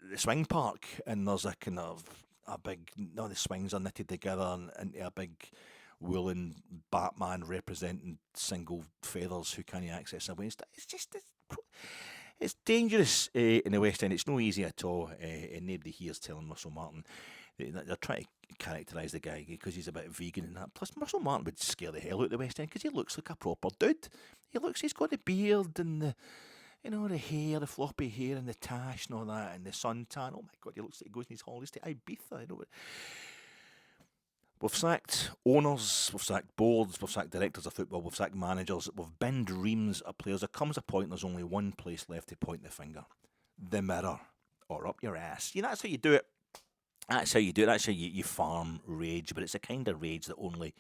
[SPEAKER 1] the swing park, and there's a kind of a big, the swings are knitted together into a big woolen Batman representing single feathers who can't access their waist. It's dangerous in the West End. It's no easy at all, and nobody here's telling Russell Martin. They're trying to characterise the guy because he's a bit vegan and that. Plus, Russell Martin would scare the hell out of the West End because he looks like a proper dude. He's got the beard and the hair, the floppy hair and the tash and all that and the suntan. Oh my God, he looks like he goes on his holidays to Ibiza. We've sacked owners, we've sacked boards, we've sacked directors of football, we've sacked managers, we've binned reams of players. There comes a point there's only one place left to point the finger. The mirror. Or up your ass. That's how you do it. That's how you do it. That's how you farm rage. But it's a kind of rage that only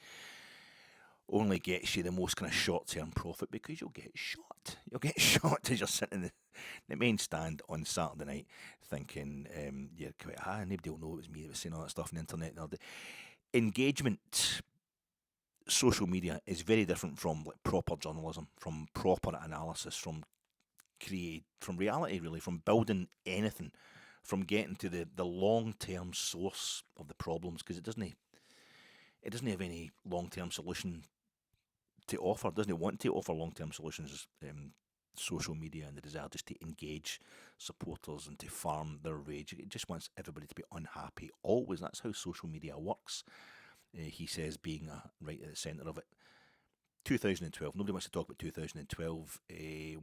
[SPEAKER 1] gets you the most kind of short-term profit because you'll get shot. You'll get shot as you're sitting in the main stand on Saturday night thinking, you're quite high, nobody will know it was me that was saying all that stuff on the internet the other day. Engagement, social media is very different from proper journalism, from proper analysis, from reality, really, from building anything, from getting to the long-term source of the problems, because it doesn't have any long-term solution to offer. It doesn't want to offer long-term solutions. Social media and the desire just to engage supporters and to farm their rage. It just wants everybody to be unhappy always. That's how social media works. He says, being right at the centre of it. 2012. Nobody wants to talk about 2012.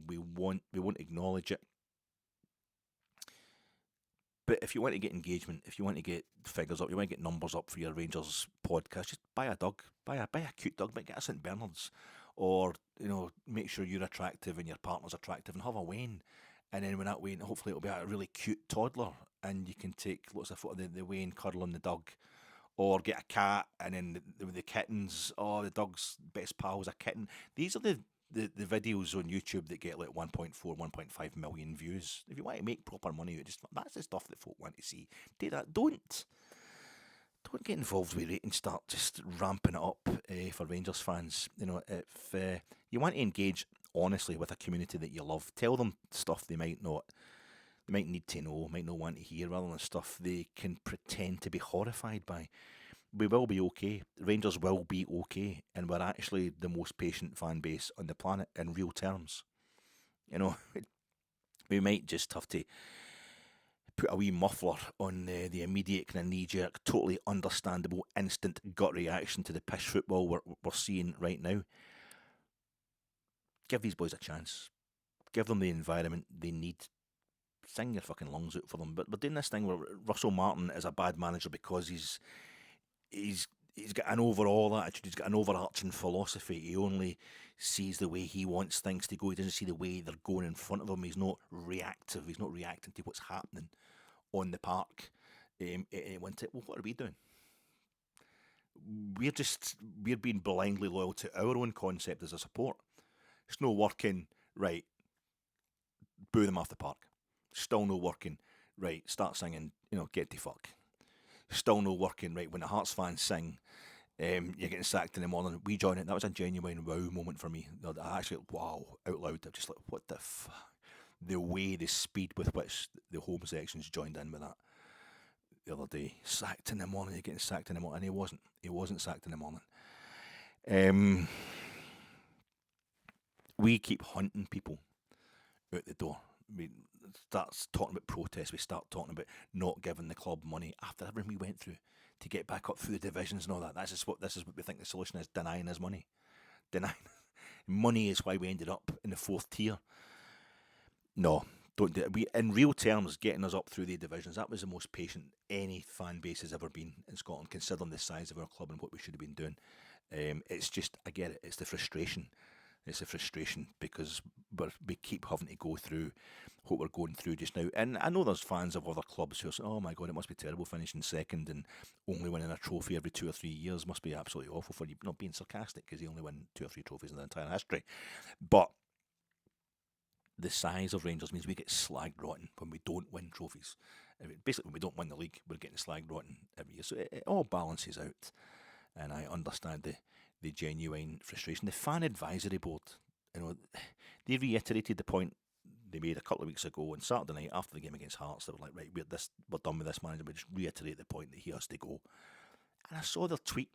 [SPEAKER 1] We won't acknowledge it. But if you want to get engagement, if you want to get figures up, you want to get numbers up for your Rangers podcast, just buy a dog, buy a cute dog, but get a St Bernard's, or make sure you're attractive and your partner's attractive, and have a wean, and then when that wean, hopefully it'll be a really cute toddler, and you can take lots of photos of the wean cuddling the dog, or get a cat, and then the kittens. Oh, the dog's best pal's a kitten. These are the videos on YouTube that get like 1.4, 1.5 million views. If you want to make proper money, that's the stuff that folk want to see. Do that. Don't get involved with it and start just ramping it up for Rangers fans. If you want to engage honestly with a community that you love, tell them stuff they might need to know, might not want to hear, rather than stuff they can pretend to be horrified by. We will be okay. Rangers will be okay, and we're actually the most patient fan base on the planet in real terms. We might just have to put a wee muffler on the immediate kind of knee-jerk, totally understandable, instant gut reaction to the pish football we're seeing right now. Give these boys a chance. Give them the environment they need. Sing your fucking lungs out for them. But we're doing this thing where Russell Martin is a bad manager because he's got an overall attitude, he's got an overarching philosophy. He only sees the way he wants things to go. He doesn't see the way they're going in front of him. He's not reactive. He's not reacting to what's happening on the park. Well, what are we doing? We're being blindly loyal to our own concept as a support. It's not working, right, boo them off the park. Still not working, right, start singing, get the fuck. Still not working, right, when the Hearts fans sing, you're getting sacked in the morning, we join it. That was a genuine wow moment for me. I actually, wow, out loud, I'm just like, what the fuck? The speed with which the home sections joined in with that the other day. Sacked in the morning, you're getting sacked in the morning. And he wasn't sacked in the morning. We keep hunting people out the door. We start talking about protests. We start talking about not giving the club money after everything we went through to get back up through the divisions and all that. This is what we think the solution is: denying us money. Denying money is why we ended up in the 4th tier. No, don't do it. We, in real terms, getting us up through the divisions, that was the most patient any fan base has ever been in Scotland, considering the size of our club and what we should have been doing. It's just, I get it. It's the frustration. It's a frustration because we keep having to go through what we're going through just now. And I know there's fans of other clubs who are saying, oh my God, it must be terrible finishing second and only winning a trophy every 2 or 3 years must be absolutely awful for you. Not being sarcastic, because they only win 2 or 3 trophies in their entire history. But the size of Rangers means we get slagged rotten when we don't win trophies. Basically, when we don't win the league, we're getting slagged rotten every year. So it all balances out, and I understand the genuine frustration. The fan advisory board, they reiterated the point they made a couple of weeks ago on Saturday night after the game against Hearts. They were like, right, we're done with this manager. We just reiterate the point that he has to go. And I saw their tweet,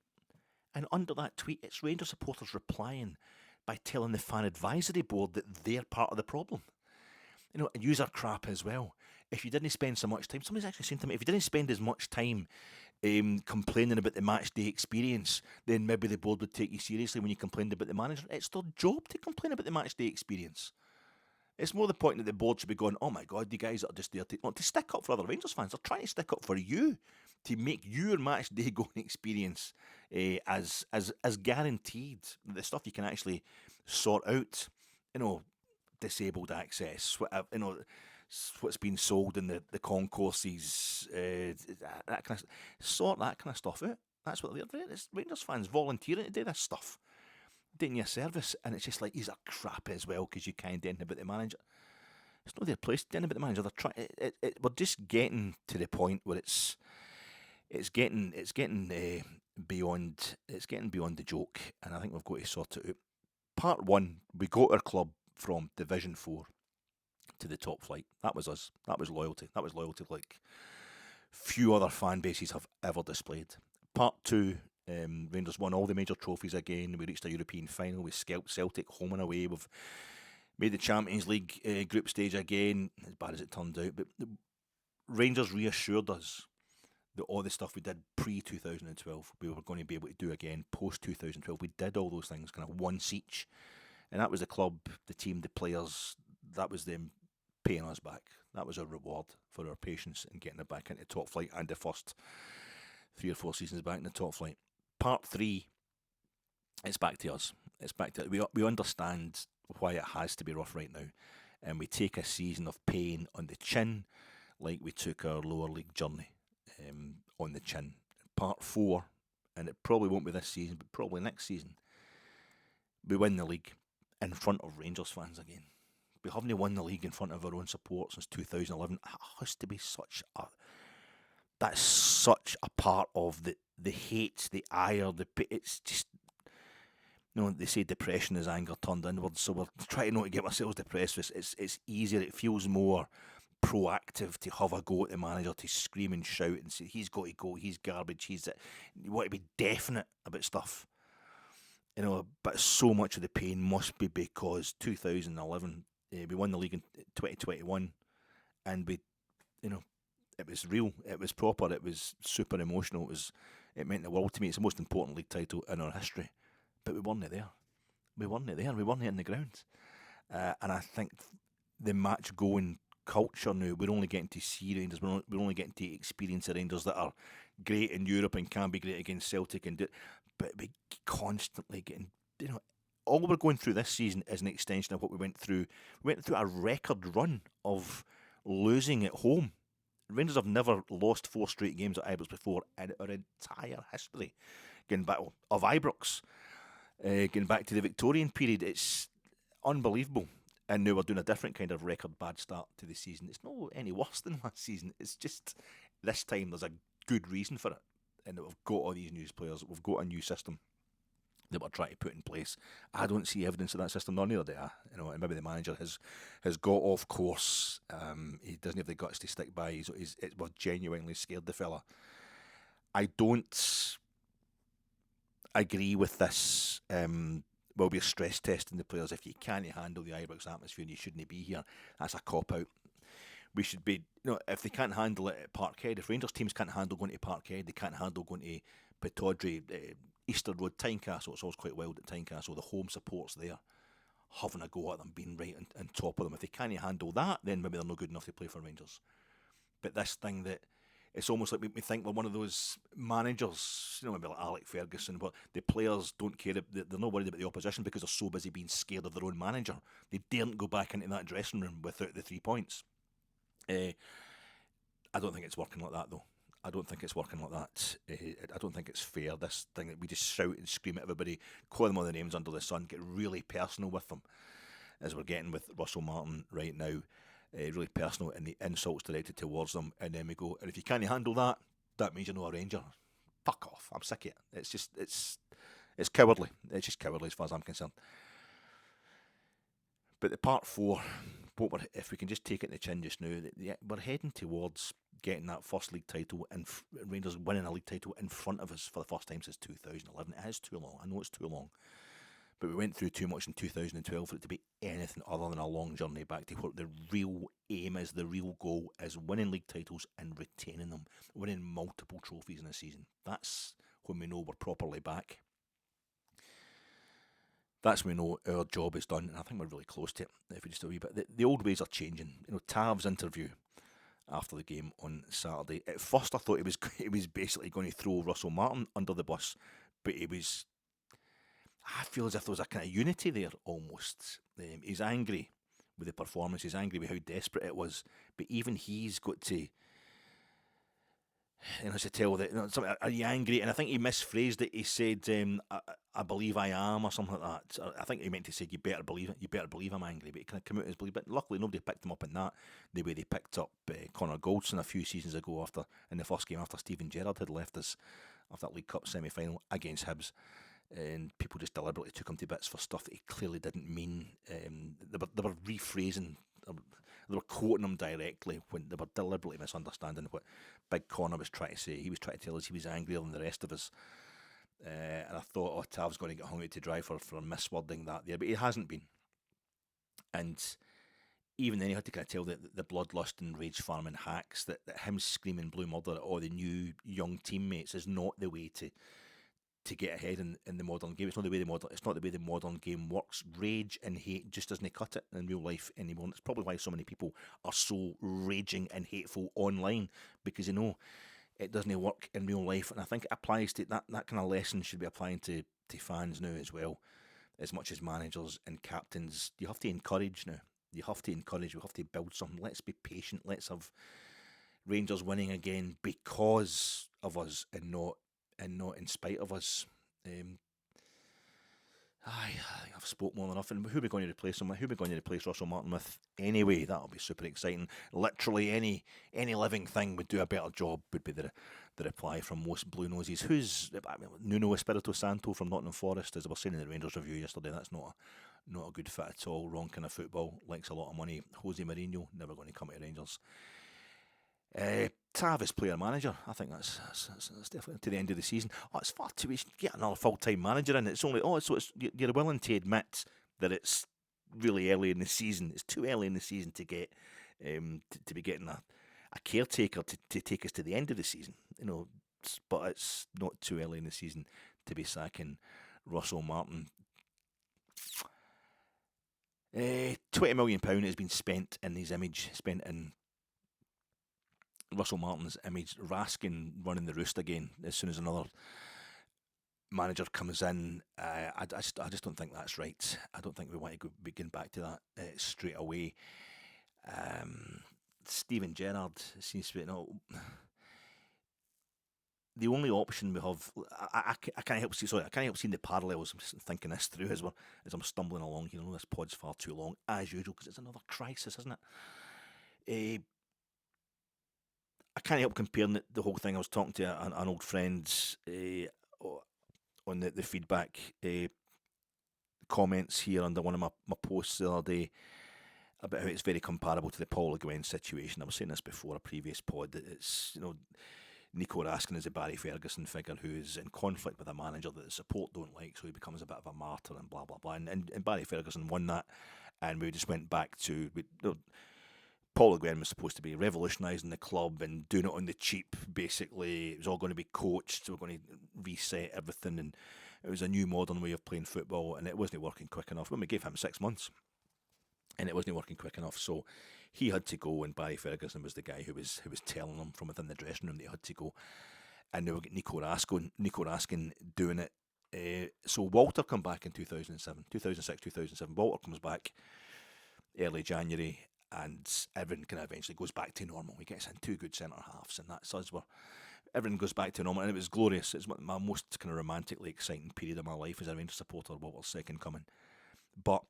[SPEAKER 1] and under that tweet, it's Rangers supporters replying by telling the fan advisory board that they're part of the problem. And user crap as well. If you didn't spend so much time, somebody's actually saying to me, if you didn't spend as much time complaining about the match day experience, then maybe the board would take you seriously when you complained about the manager. It's their job to complain about the match day experience. It's more the point that the board should be going, oh my God, the guys that are just there to stick up for other Rangers fans. They're trying to stick up for you, to make your match day going experience as guaranteed. The stuff you can actually sort out, disabled access, whatever, what's been sold in the concourses, that kind of sort that kind of stuff out. That's what they're doing. It's Rangers fans volunteering to do this stuff, doing your service, and it's just like, these are crap as well because you can't do anything about the manager. It's not their place to do anything about the manager. They're trying. We're just getting to the point where it's getting beyond the joke, and I think we've got to sort it out. Part one, we got our club from Division 4 to the top flight. That was us. That was loyalty. That was loyalty like few other fan bases have ever displayed. Part two, Rangers won all the major trophies again. We reached a European final. We scalped Celtic home and away. We've made the Champions League group stage again, as bad as it turned out. But Rangers reassured us that all the stuff we did pre-2012, we were going to be able to do again post-2012. We did all those things kind of once each. And that was the club, the team, the players. That was them paying us back. That was our reward for our patience in getting it back into top flight, and the first 3 or 4 seasons back in the top flight. Part 3, it's back to us. It's back to we understand why it has to be rough right now, and we take a season of pain on the chin, like we took our lower league journey on the chin. Part 4, and it probably won't be this season, but probably next season, we win the league in front of Rangers fans again. We haven't won the league in front of our own support since 2011. It has to be such a part of the hate, the ire, it's just, they say depression is anger turned inwards, so we're trying not to get ourselves depressed. It's easier, it feels more proactive to have a go at the manager, to scream and shout and say, he's got to go, he's garbage, you want to be definite about stuff. But so much of the pain must be because 2011, we won the league in 2021, and it was real, it was proper, it was super emotional, it meant the world to me. It's the most important league title in our history, but we weren't there. We weren't in the ground. And I think the match going culture now, we're only getting to see Rangers, we're only getting to experience the Rangers that are great in Europe and can be great against Celtic, but we constantly getting, all we're going through this season is an extension of what we went through. We went through a record run of losing at home. Rangers have never lost 4 straight games at Ibrox before in our entire history. Getting back of Ibrox, getting back to the Victorian period, it's unbelievable. And now we're doing a different kind of record bad start to the season. It's not any worse than last season. It's just this time there's a good reason for it. And we've got all these new players. We've got a new system that we're trying to put in place. I don't see evidence of that system, nor neither do I. And maybe the manager has got off course. He doesn't have the guts to stick by. We're genuinely scared the fella. I don't agree with this. We'll be stress testing the players. If you can't handle the Ibrox atmosphere and you shouldn't be here, that's a cop-out. We should be, if they can't handle it at Parkhead, if Rangers teams can't handle going to Parkhead, they can't handle going to Pittodrie, Easter Road, Tynecastle. It's always quite wild at Tynecastle. The home support's there, having a go at them, being right on top of them. If they can't handle that, then maybe they're not good enough to play for Rangers. But this thing that, it's almost like we think we're one of those managers, maybe like Alec Ferguson, but the players don't care, they're not worried about the opposition because they're so busy being scared of their own manager. They daren't go back into that dressing room without the 3 points. I don't think it's working like that, though. I don't think it's working like that. I don't think it's fair, this thing that we just shout and scream at everybody, call them all the names under the sun, get really personal with them. as we're getting with Russell Martin right now, really personal, and the insults directed towards them, and then we go, and if you can't handle that, that means you're not a Ranger. Fuck off. I'm sick of it. It's cowardly. It's just cowardly as far as I'm concerned. But the part 4, if we can just take it in the chin just now, we're heading towards getting that first league title and Rangers winning a league title in front of us for the first time since 2011. It is too long. I know it's too long. But we went through too much in 2012 for it to be anything other than a long journey back to what the real aim is, the real goal is winning league titles and retaining them, winning multiple trophies in a season. That's when we know we're properly back. That's when we know our job is done, and I think we're really close to it, if we just a wee bit. The old ways are changing. Tav's interview after the game on Saturday, at first I thought he was basically going to throw Russell Martin under the bus, but I feel as if there was a kind of unity there almost. He's angry with the performance, he's angry with how desperate it was, but even he's got to, to tell that, are you angry? And I think he misphrased it. He said, I believe I am, or something like that. I think he meant to say, you better believe it. You better believe I'm angry. But he kind of come out as believe. But luckily, nobody picked him up in that, the way they picked up Connor Goldson a few seasons ago in the first game after Steven Gerrard had left us after that League Cup semi-final against Hibs. And people just deliberately took him to bits for stuff that he clearly didn't mean. They were rephrasing, they were quoting him directly when they were deliberately misunderstanding what Big Connor was trying to say. He was trying to tell us he was angrier than the rest of us. And I thought, Tav's going to get hung out to dry for miswording that there, but he hasn't been. And even then, he had to kind of tell the bloodlust and rage farming hacks that him screaming blue murder at all the new young teammates is not the way to get ahead in the modern game. It's not the way the modern game works. Rage and hate just doesn't cut it in real life anymore. And it's probably why so many people are so raging and hateful online, because it doesn't work in real life. And I think it applies to that kind of lesson should be applying to fans now as well, as much as managers and captains. You have to encourage now. We have to build something. Let's be patient. Let's have Rangers winning again because of us and not in spite of us. I think I've spoke more than enough. And who are we going to replace him with? Who are we going to replace Russell Martin with? Anyway, that'll be super exciting. Literally any living thing would do a better job, would be the reply from most Blue Noses. Nuno Espirito Santo from Nottingham Forest, as I was saying in the Rangers review yesterday, that's not a good fit at all. Wrong kind of football, likes a lot of money. Jose Mourinho, never going to come to Rangers. Tav is player manager. I think that's definitely to the end of the season. It's far too easy to get another full-time manager in. It's only you're willing to admit that it's really early in the season. It's too early in the season to get to be getting a caretaker to take us to the end of the season. But it's not too early in the season to be sacking Russell Martin. £20 million has been spent in his image, spent in Russell Martin's image. Raskin running the roost again as soon as another manager comes in. I just don't think that's right. I don't think we want to begin back to that straight away. Steven Gerrard seems to be the only option we have. I can't help seeing the parallels. I'm just thinking this through as I'm stumbling along here. This pod's far too long as usual because it's another crisis, isn't it? I can't help comparing the whole thing. I was talking to an old friend on the feedback comments here under one of my posts the other day about how it's very comparable to the Paul Le Guen situation. I was saying this before a previous pod, that it's, Nico Raskin is a Barry Ferguson figure who is in conflict with a manager that the support don't like, so he becomes a bit of a martyr and blah, blah, blah. And Barry Ferguson won that, and we just went back to... Paul Le Guen was supposed to be revolutionising the club and doing it on the cheap, basically. It was all going to be coached, so we're going to reset everything, and it was a new modern way of playing football, and it wasn't working quick enough. When we gave him 6 months, and it wasn't working quick enough, so he had to go, and Barry Ferguson was the guy who was telling him from within the dressing room that he had to go. And now we get Nico Raskin doing it. So Walter come back in 2006, 2007. Walter comes back early January, and everything kind of eventually goes back to normal. He gets in 2 good centre halves, and that's us. Where everything goes back to normal, and it was glorious. It's my most kind of romantically exciting period of my life as a Rangers supporter. Walter's second coming, but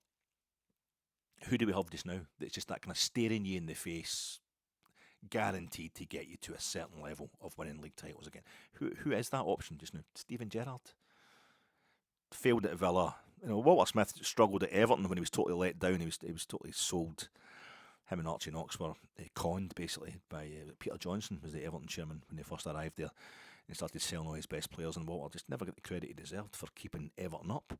[SPEAKER 1] Who do we have just now that's just that kind of staring you in the face, guaranteed to get you to a certain level of winning league titles again? Who is that option just now? Steven Gerrard failed at Villa. Walter Smith struggled at Everton when he was totally let down. He was totally sold. Him and Archie Knox were conned basically by Peter Johnson, was the Everton chairman when they first arrived there, and started selling all his best players. And Walter just never got the credit he deserved for keeping Everton up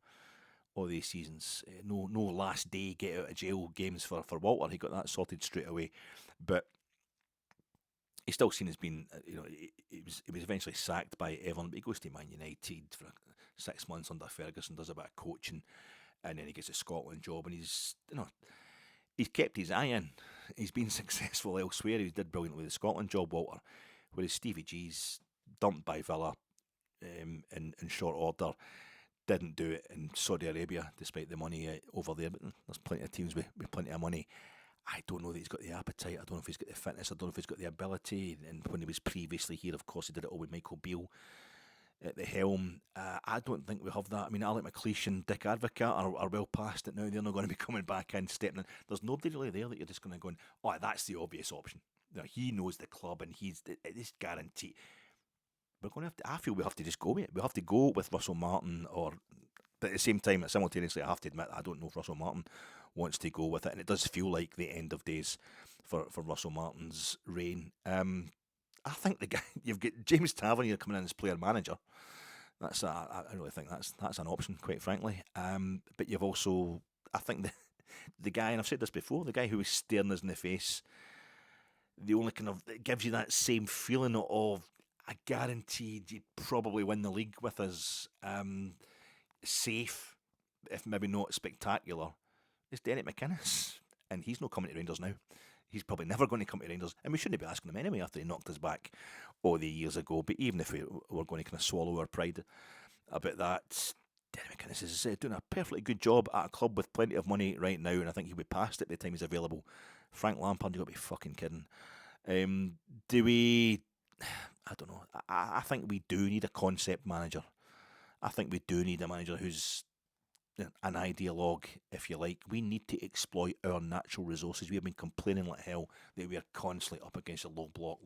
[SPEAKER 1] all these seasons. No last day get out of jail games for Walter. He got that sorted straight away, but he's still seen as being, he was eventually sacked by Everton, but he goes to Man United for 6 months under Ferguson, does a bit of coaching, and then he gets a Scotland job, and he's kept his eye in. He's been successful elsewhere. He did brilliantly with the Scotland job, Walter, whereas Stevie G's dumped by Villa in short order. Didn't do it in Saudi Arabia, despite the money over there. But there's plenty of teams with plenty of money. I don't know that he's got the appetite. I don't know if he's got the fitness. I don't know if he's got the ability. And when he was previously here, of course, he did it all with Michael Beale at the helm. I don't think we have that. I mean, Alec McLeish and Dick Advocaat are well past it now. They're not going to be coming back in, stepping in. There's nobody really there that you're just going to go, oh, that's the obvious option. He knows the club and it's guaranteed. We're going to have to, I feel we have to just go with it. We have to go with Russell Martin, but at the same time, simultaneously, I have to admit, I don't know if Russell Martin wants to go with it, and it does feel like the end of days for Russell Martin's reign. I think the guy, you've got James Tavernier coming in as player manager. I really think that's an option, quite frankly. But you've also, I think the guy, and I've said this before, the guy who was staring us in the face, the only kind of, it gives you that same feeling of, I guaranteed you'd probably win the league with us. Safe, if maybe not spectacular, is Derek McInnes, and he's not coming to Rangers now. He's probably never going to come to Rangers, and we shouldn't be asking him anyway after he knocked us back all the years ago. But even if we were going to kind of swallow our pride about that, Derek McInnes is doing a perfectly good job at a club with plenty of money right now, and I think he'll be past it by the time he's available. Frank Lampard, you've got to be fucking kidding. Do we? I don't know. I think we do need a concept manager. I think we do need a manager who's an ideologue, if you like. We need to exploit our natural resources. We have been complaining like hell that we are constantly up against a low block.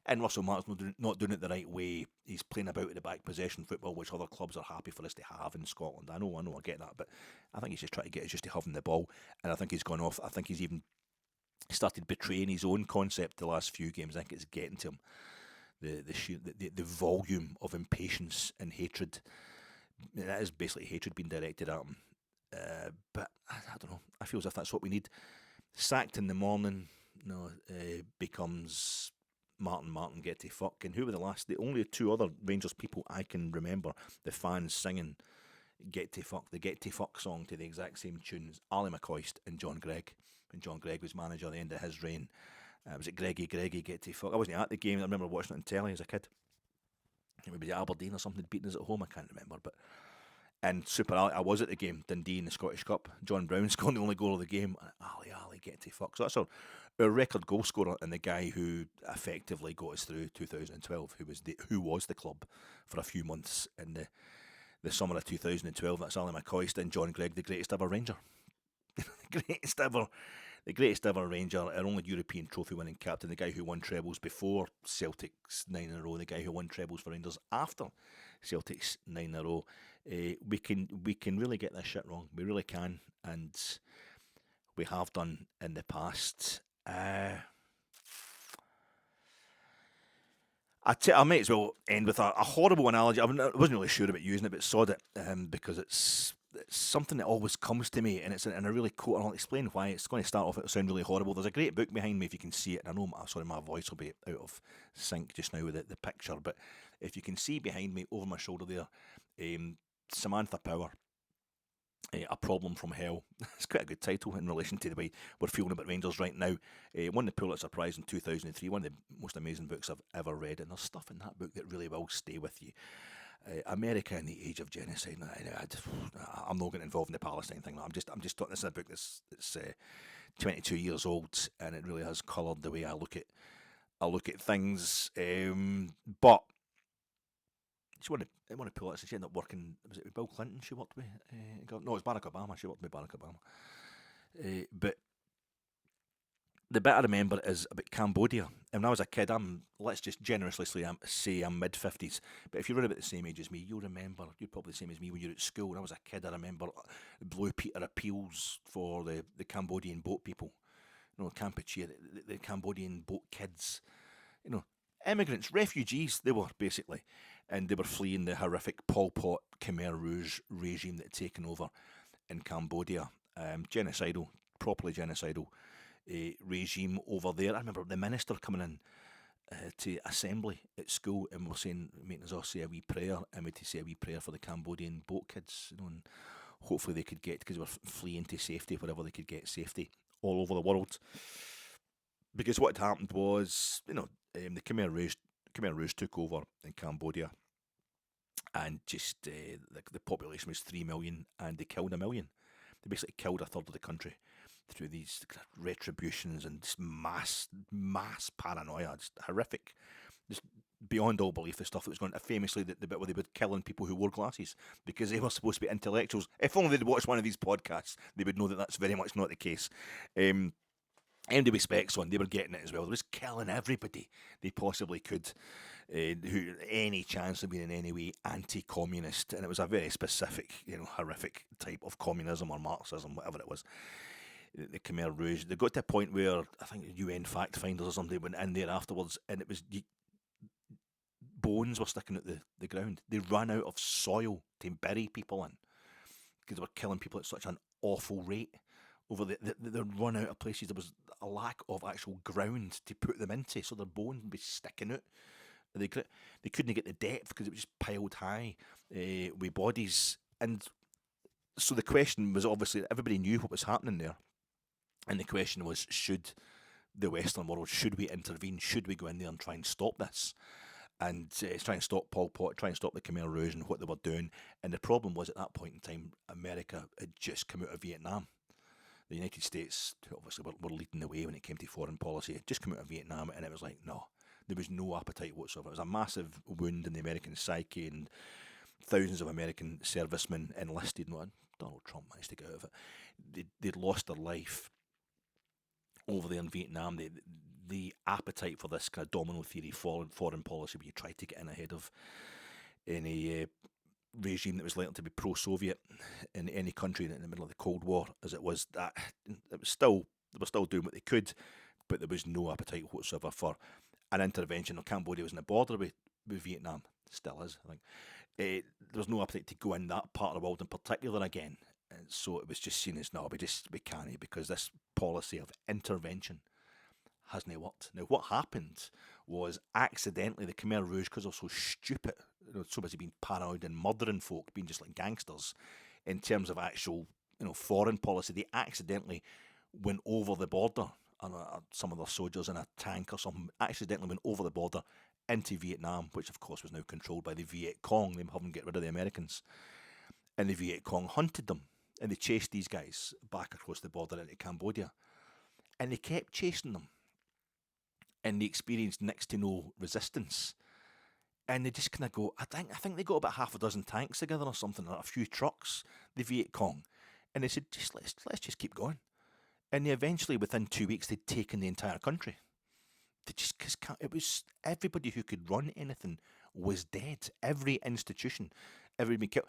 [SPEAKER 1] And Russell Martin's not doing it the right way. He's playing about with the back possession football, which other clubs are happy for us to have in Scotland. I know, I get that, but I think he's just trying to get us just to having the ball, and I think he's gone off. I think he's even started betraying his own concept the last few games. I think it's getting to him. The volume of impatience and hatred. That is basically hatred being directed at him. But I don't know. I feel as if that's what we need. Sacked in the morning, becomes Martin get to fuck. And who were the only two other Rangers people I can remember, the fans singing Get to Fuck, the Get to Fuck song to the exact same tunes, Ali McCoist and John Gregg. When John Gregg was manager at the end of his reign. Was it Greggy, Get to Fuck? I wasn't at the game. I remember watching it on telly as a kid. Maybe Aberdeen or something beating us at home. I can't remember. And Super Ali, I was at the game, Dundee in the Scottish Cup. John Brown scored the only goal of the game. Ali, Get to Fuck. So that's our record goal scorer and the guy who effectively got us through 2012, who was the club for a few months in the summer of 2012. That's Ali McCoist and John Gregg, the greatest ever Ranger. The greatest ever Ranger, our only European trophy winning captain, the guy who won trebles before Celtic's 9 in a row, the guy who won trebles for Rangers after Celtic's 9 in a row. We can really get this shit wrong. We really can, and we have done in the past. I might as well end with a horrible analogy. I wasn't really sure about using it, but sod it, because it's something that always comes to me, and it's in a really cool, and I'll explain why. It's going to start off, it'll sound really horrible. There's a great book behind me if you can see it, and I know my voice will be out of sync just now with the picture, but if you can see behind me over my shoulder there, Samantha Power, A Problem from Hell. It's quite a good title in relation to the way we're feeling about Rangers right now. Won the Pulitzer Prize in 2003, one of the most amazing books I've ever read, and there's stuff in that book that really will stay with you. America in the Age of Genocide. I'm not getting involved in the Palestine thing. I'm just talking. This is a book that's 22 years old, and it really has coloured the way I look at things. But she won a Pulitzer. She ended up working. Was it with Bill Clinton? She worked with. No, it was Barack Obama. She worked with Barack Obama. But the bit I remember is about Cambodia. And when I was a kid, let's just generously say I'm mid-50s. But if you're around about the same age as me, you'll remember, you're probably the same as me when you were at school. When I was a kid, I remember Blue Peter appeals for the Cambodian boat people. Kampuchea, the Cambodian boat kids. Immigrants, refugees, they were basically. And they were fleeing the horrific Pol Pot Khmer Rouge regime that had taken over in Cambodia. Genocidal, properly genocidal regime over there. I remember the minister coming in to assembly at school and we're saying, making us all say a wee prayer, and we to say a wee prayer for the Cambodian boat kids, and hopefully they could get, because they were fleeing to safety, wherever they could get safety, all over the world. Because what had happened was, the Khmer Rouge took over in Cambodia, and just the population was 3 million, and they killed 1 million. They basically killed a third of the country through these retributions and just mass paranoia. Just horrific, just beyond all belief. The stuff that was going on. Famously, the bit where they were killing people who wore glasses because they were supposed to be intellectuals. If only they'd watched one of these podcasts, they would know that that's very much not the case. MDB Specs on, they were getting it as well. They were just killing everybody they possibly could, who any chance of being in any way anti-communist, and it was a very specific, horrific type of communism or Marxism, whatever it was. The Khmer Rouge, they got to a point where I think UN fact finders or something went in there afterwards, and it was bones were sticking out the ground. They ran out of soil to bury people in because they were killing people at such an awful rate. They run out of places. There was a lack of actual ground to put them into, so their bones would be sticking out. They couldn't get the depth because it was just piled high with bodies. And so the question was, obviously, everybody knew what was happening there. And the question was, should the Western world, should we intervene? Should we go in there and try and stop this? And try and stop Pol Pot, try and stop the Khmer Rouge and what they were doing. And the problem was, at that point in time, America had just come out of Vietnam. The United States, obviously, were leading the way when it came to foreign policy. It just come out of Vietnam, and it was like, no, there was no appetite whatsoever. It was a massive wound in the American psyche, and thousands of American servicemen enlisted. And Donald Trump managed to get out of it. They'd lost their life over there in Vietnam. The appetite for this kind of domino theory foreign policy, where you try to get in ahead of any regime that was likely to be pro-Soviet in any country in the middle of the Cold War, as it was, that they were still doing what they could, but there was no appetite whatsoever for an intervention. Cambodia was on the border with Vietnam, still is, I think. There was no appetite to go in that part of the world in particular again, and so it was just seen as, no, we can't, because this policy of intervention hasn't worked. Now, what happened was, accidentally, the Khmer Rouge, because they were so stupid, so busy being paranoid and murdering folk, being just like gangsters, in terms of actual, foreign policy, they accidentally went over the border, and some of their soldiers in a tank or something accidentally went over the border into Vietnam, which of course was now controlled by the Viet Cong. They haven't get rid of the Americans, and the Viet Cong hunted them, and they chased these guys back across the border into Cambodia, and they kept chasing them. And they experienced next to no resistance, and they just kind of go. I think they got about half a dozen tanks together or something, or a few trucks, the Viet Cong, and they said, let's just keep going. And they eventually, within 2 weeks, they'd taken the entire country. They just, because it was, everybody who could run anything was dead. Every institution, everybody killed.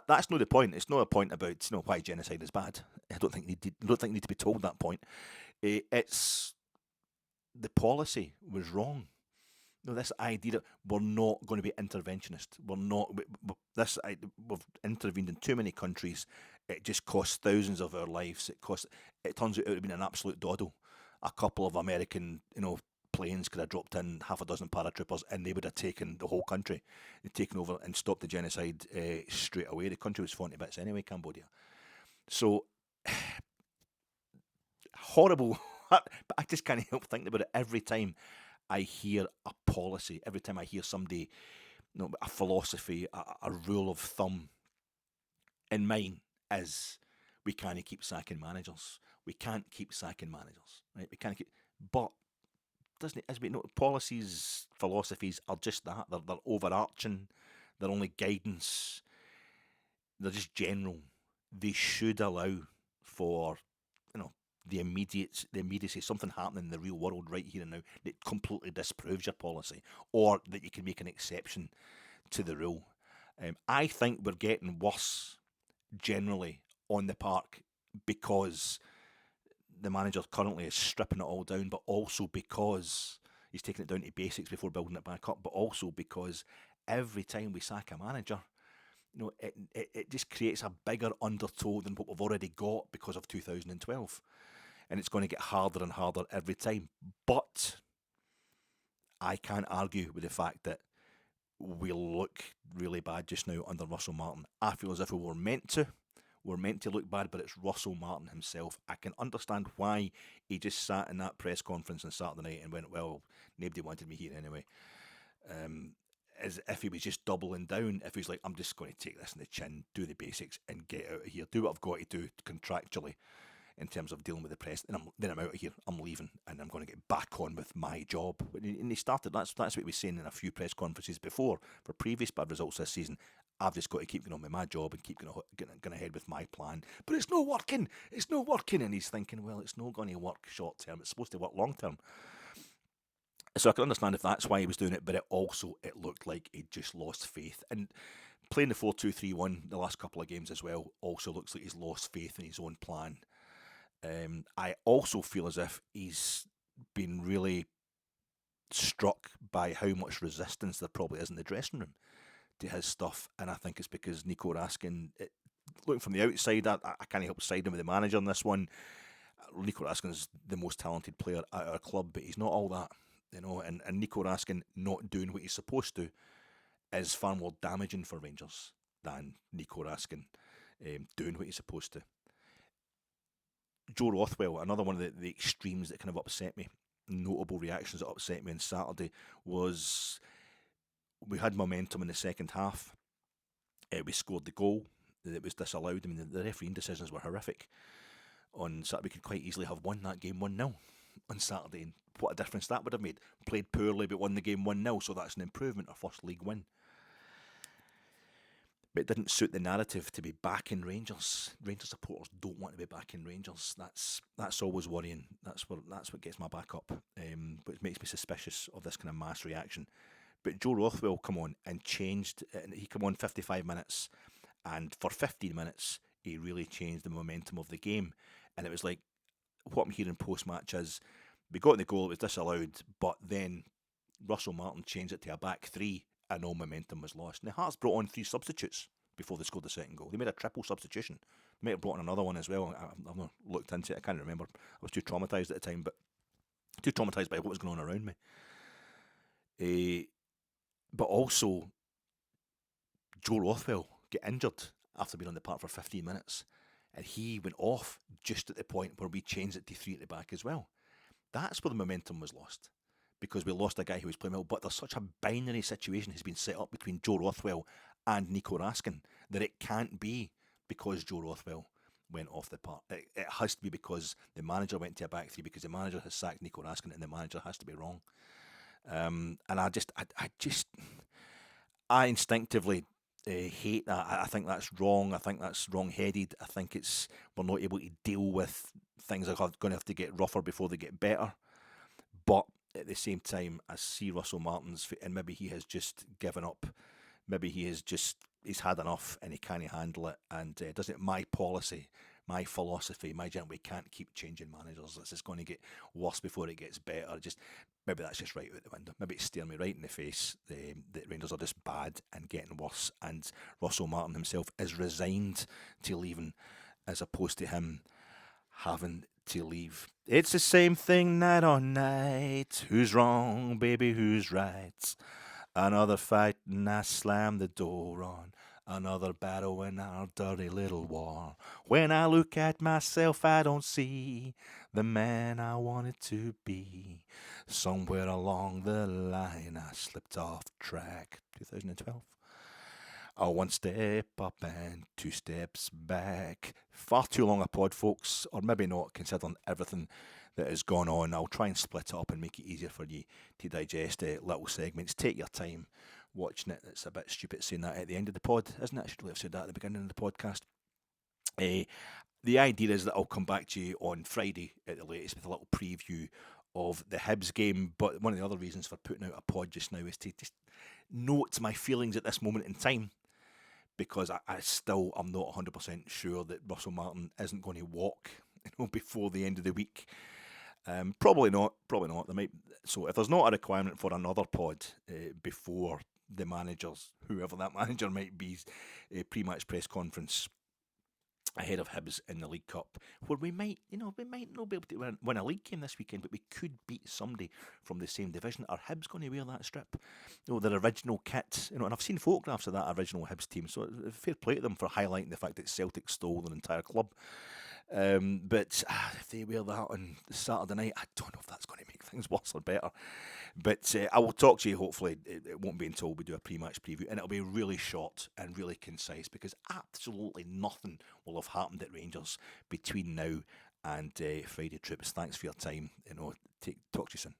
[SPEAKER 1] That's not the point. It's not a point about why genocide is bad. I don't think they need to be told that point. It's the policy was wrong. This idea that we're not going to be interventionist. We've intervened in too many countries. It just costs thousands of our lives. It turns out it would have been an absolute doddle. A couple of American, planes could have dropped in, half a dozen paratroopers, and they would have taken the whole country. They'd taken over and stopped the genocide straight away. The country was falling to bits anyway, Cambodia. So, horrible. But I just can't help thinking about it every time I hear a policy, every time I hear somebody, a philosophy, a rule of thumb. In mine is, we can't keep sacking managers. We can't keep sacking managers, right? We can't keep, but doesn't it? As we know, policies, philosophies are just that. They're overarching. They're only guidance. They're just general. They should allow for the immediacy, something happening in the real world right here and now that completely disproves your policy, or that you can make an exception to the rule. I think we're getting worse generally on the park because the manager currently is stripping it all down, but also because he's taking it down to basics before building it back up, but also because every time we sack a manager, it just creates a bigger undertow than what we've already got because of 2012. And it's going to get harder and harder every time. But I can't argue with the fact that we look really bad just now under Russell Martin. I feel as if we were meant to. We're meant to look bad, but it's Russell Martin himself. I can understand why he just sat in that press conference on Saturday night and went, well, nobody wanted me here anyway. As if he was just doubling down. If he's like, I'm just going to take this in the chin, do the basics, and get out of here. Do what I've got to do contractually in terms of dealing with the press. And then I'm out of here. I'm leaving, and I'm going to get back on with my job. And he started. That's what he was saying in a few press conferences before for previous bad results this season. I've just got to keep going on with my job and keep going ahead with my plan. But it's not working. It's not working. And he's thinking, well, it's not going to work short term. It's supposed to work long term. So I can understand if that's why he was doing it, but it looked like he'd just lost faith. And playing the 4-2-3-1 the last couple of games as well also looks like he's lost faith in his own plan. I also feel as if he's been really struck by how much resistance there probably is in the dressing room to his stuff. And I think it's because Nico Raskin, looking from the outside, I can't help siding with the manager on this one. Nico Raskin's the most talented player at our club, but he's not all that. And Nico Raskin not doing what he's supposed to is far more damaging for Rangers than Nico Raskin doing what he's supposed to. Joe Rothwell, another one of the extremes that kind of upset me, notable reactions that upset me on Saturday, was we had momentum in the second half. We scored the goal that was disallowed. I mean, the refereeing decisions were horrific. On Saturday, we could quite easily have won that game 1-0 on Saturday, and what a difference that would have made. Played poorly but won the game 1-0, so that's an improvement, our first league win. But it didn't suit the narrative to be back in Rangers. Rangers supporters don't want to be back in Rangers. That's always worrying. That's what gets my back up, which makes me suspicious of this kind of mass reaction. But Joe Rothwell come on and changed. He came on 55 minutes, and for 15 minutes he really changed the momentum of the game. And it was like, what I'm hearing post-match is, we got in the goal, it was disallowed, but then Russell Martin changed it to a back three, and all momentum was lost. And the Hearts brought on 3 substitutes before they scored the second goal. They made a triple substitution. They might have brought on another one as well. I've not looked into it. I can't remember. I was too traumatised at the time, but too traumatised by what was going on around me. But also, Joe Rothwell got injured after being on the park for 15 minutes. And he went off just at the point where we changed it to 3 at the back as well. That's where the momentum was lost, because we lost a guy who was playing well. But there's such a binary situation has been set up between Joe Rothwell and Nico Raskin that it can't be because Joe Rothwell went off the park. It has to be because the manager went to a back 3, because the manager has sacked Nico Raskin, and the manager has to be wrong. And I instinctively hate that. I think that's wrong. I think that's wrong-headed. I think we're not able to deal with things that are going to have to get rougher before they get better. But at the same time, I see Russell Martin's, and maybe he has just given up. Maybe he's had enough and he can't handle it. And doesn't my policy, my philosophy, we can't keep changing managers. This is going to get worse before it gets better. Maybe that's just right out the window. Maybe it's staring me right in the face. The Rangers are just bad and getting worse. And Russell Martin himself is resigned to leaving, as opposed to him having to leave. It's the same thing night on night. Who's wrong, baby, who's right? Another fight and I slam the door on. Another battle in our dirty little war. When I look at myself, I don't see the man I wanted to be. Somewhere along the line, I slipped off track. 2012. Oh, 1 step up and 2 steps back. Far too long a pod, folks, or maybe not, considering everything that has gone on. I'll try and split it up and make it easier for you to digest little segments. Take your time watching it. It's a bit stupid saying that at the end of the pod, isn't it? I should really have said that at the beginning of the podcast. The idea is that I'll come back to you on Friday at the latest with a little preview of the Hibs game. But one of the other reasons for putting out a pod just now is to just note my feelings at this moment in time, because I still am not 100% sure that Russell Martin isn't going to walk before the end of the week. Probably not. Probably not. So if there's not a requirement for another pod before the manager's, whoever that manager might be, pre-match press conference ahead of Hibs in the League Cup, where we might not be able to win a league game this weekend, but we could beat somebody from the same division. Are Hibs going to wear that strip? Their original kit, and I've seen photographs of that original Hibs team, so fair play to them for highlighting the fact that Celtic stole an entire club. But if they wear that on Saturday night, I don't know if that's going to make things worse or better. But I will talk to you, hopefully. It won't be until we do a pre-match preview, and it'll be really short and really concise, because absolutely nothing will have happened at Rangers between now and Friday. Troops, thanks for your time. Talk to you soon.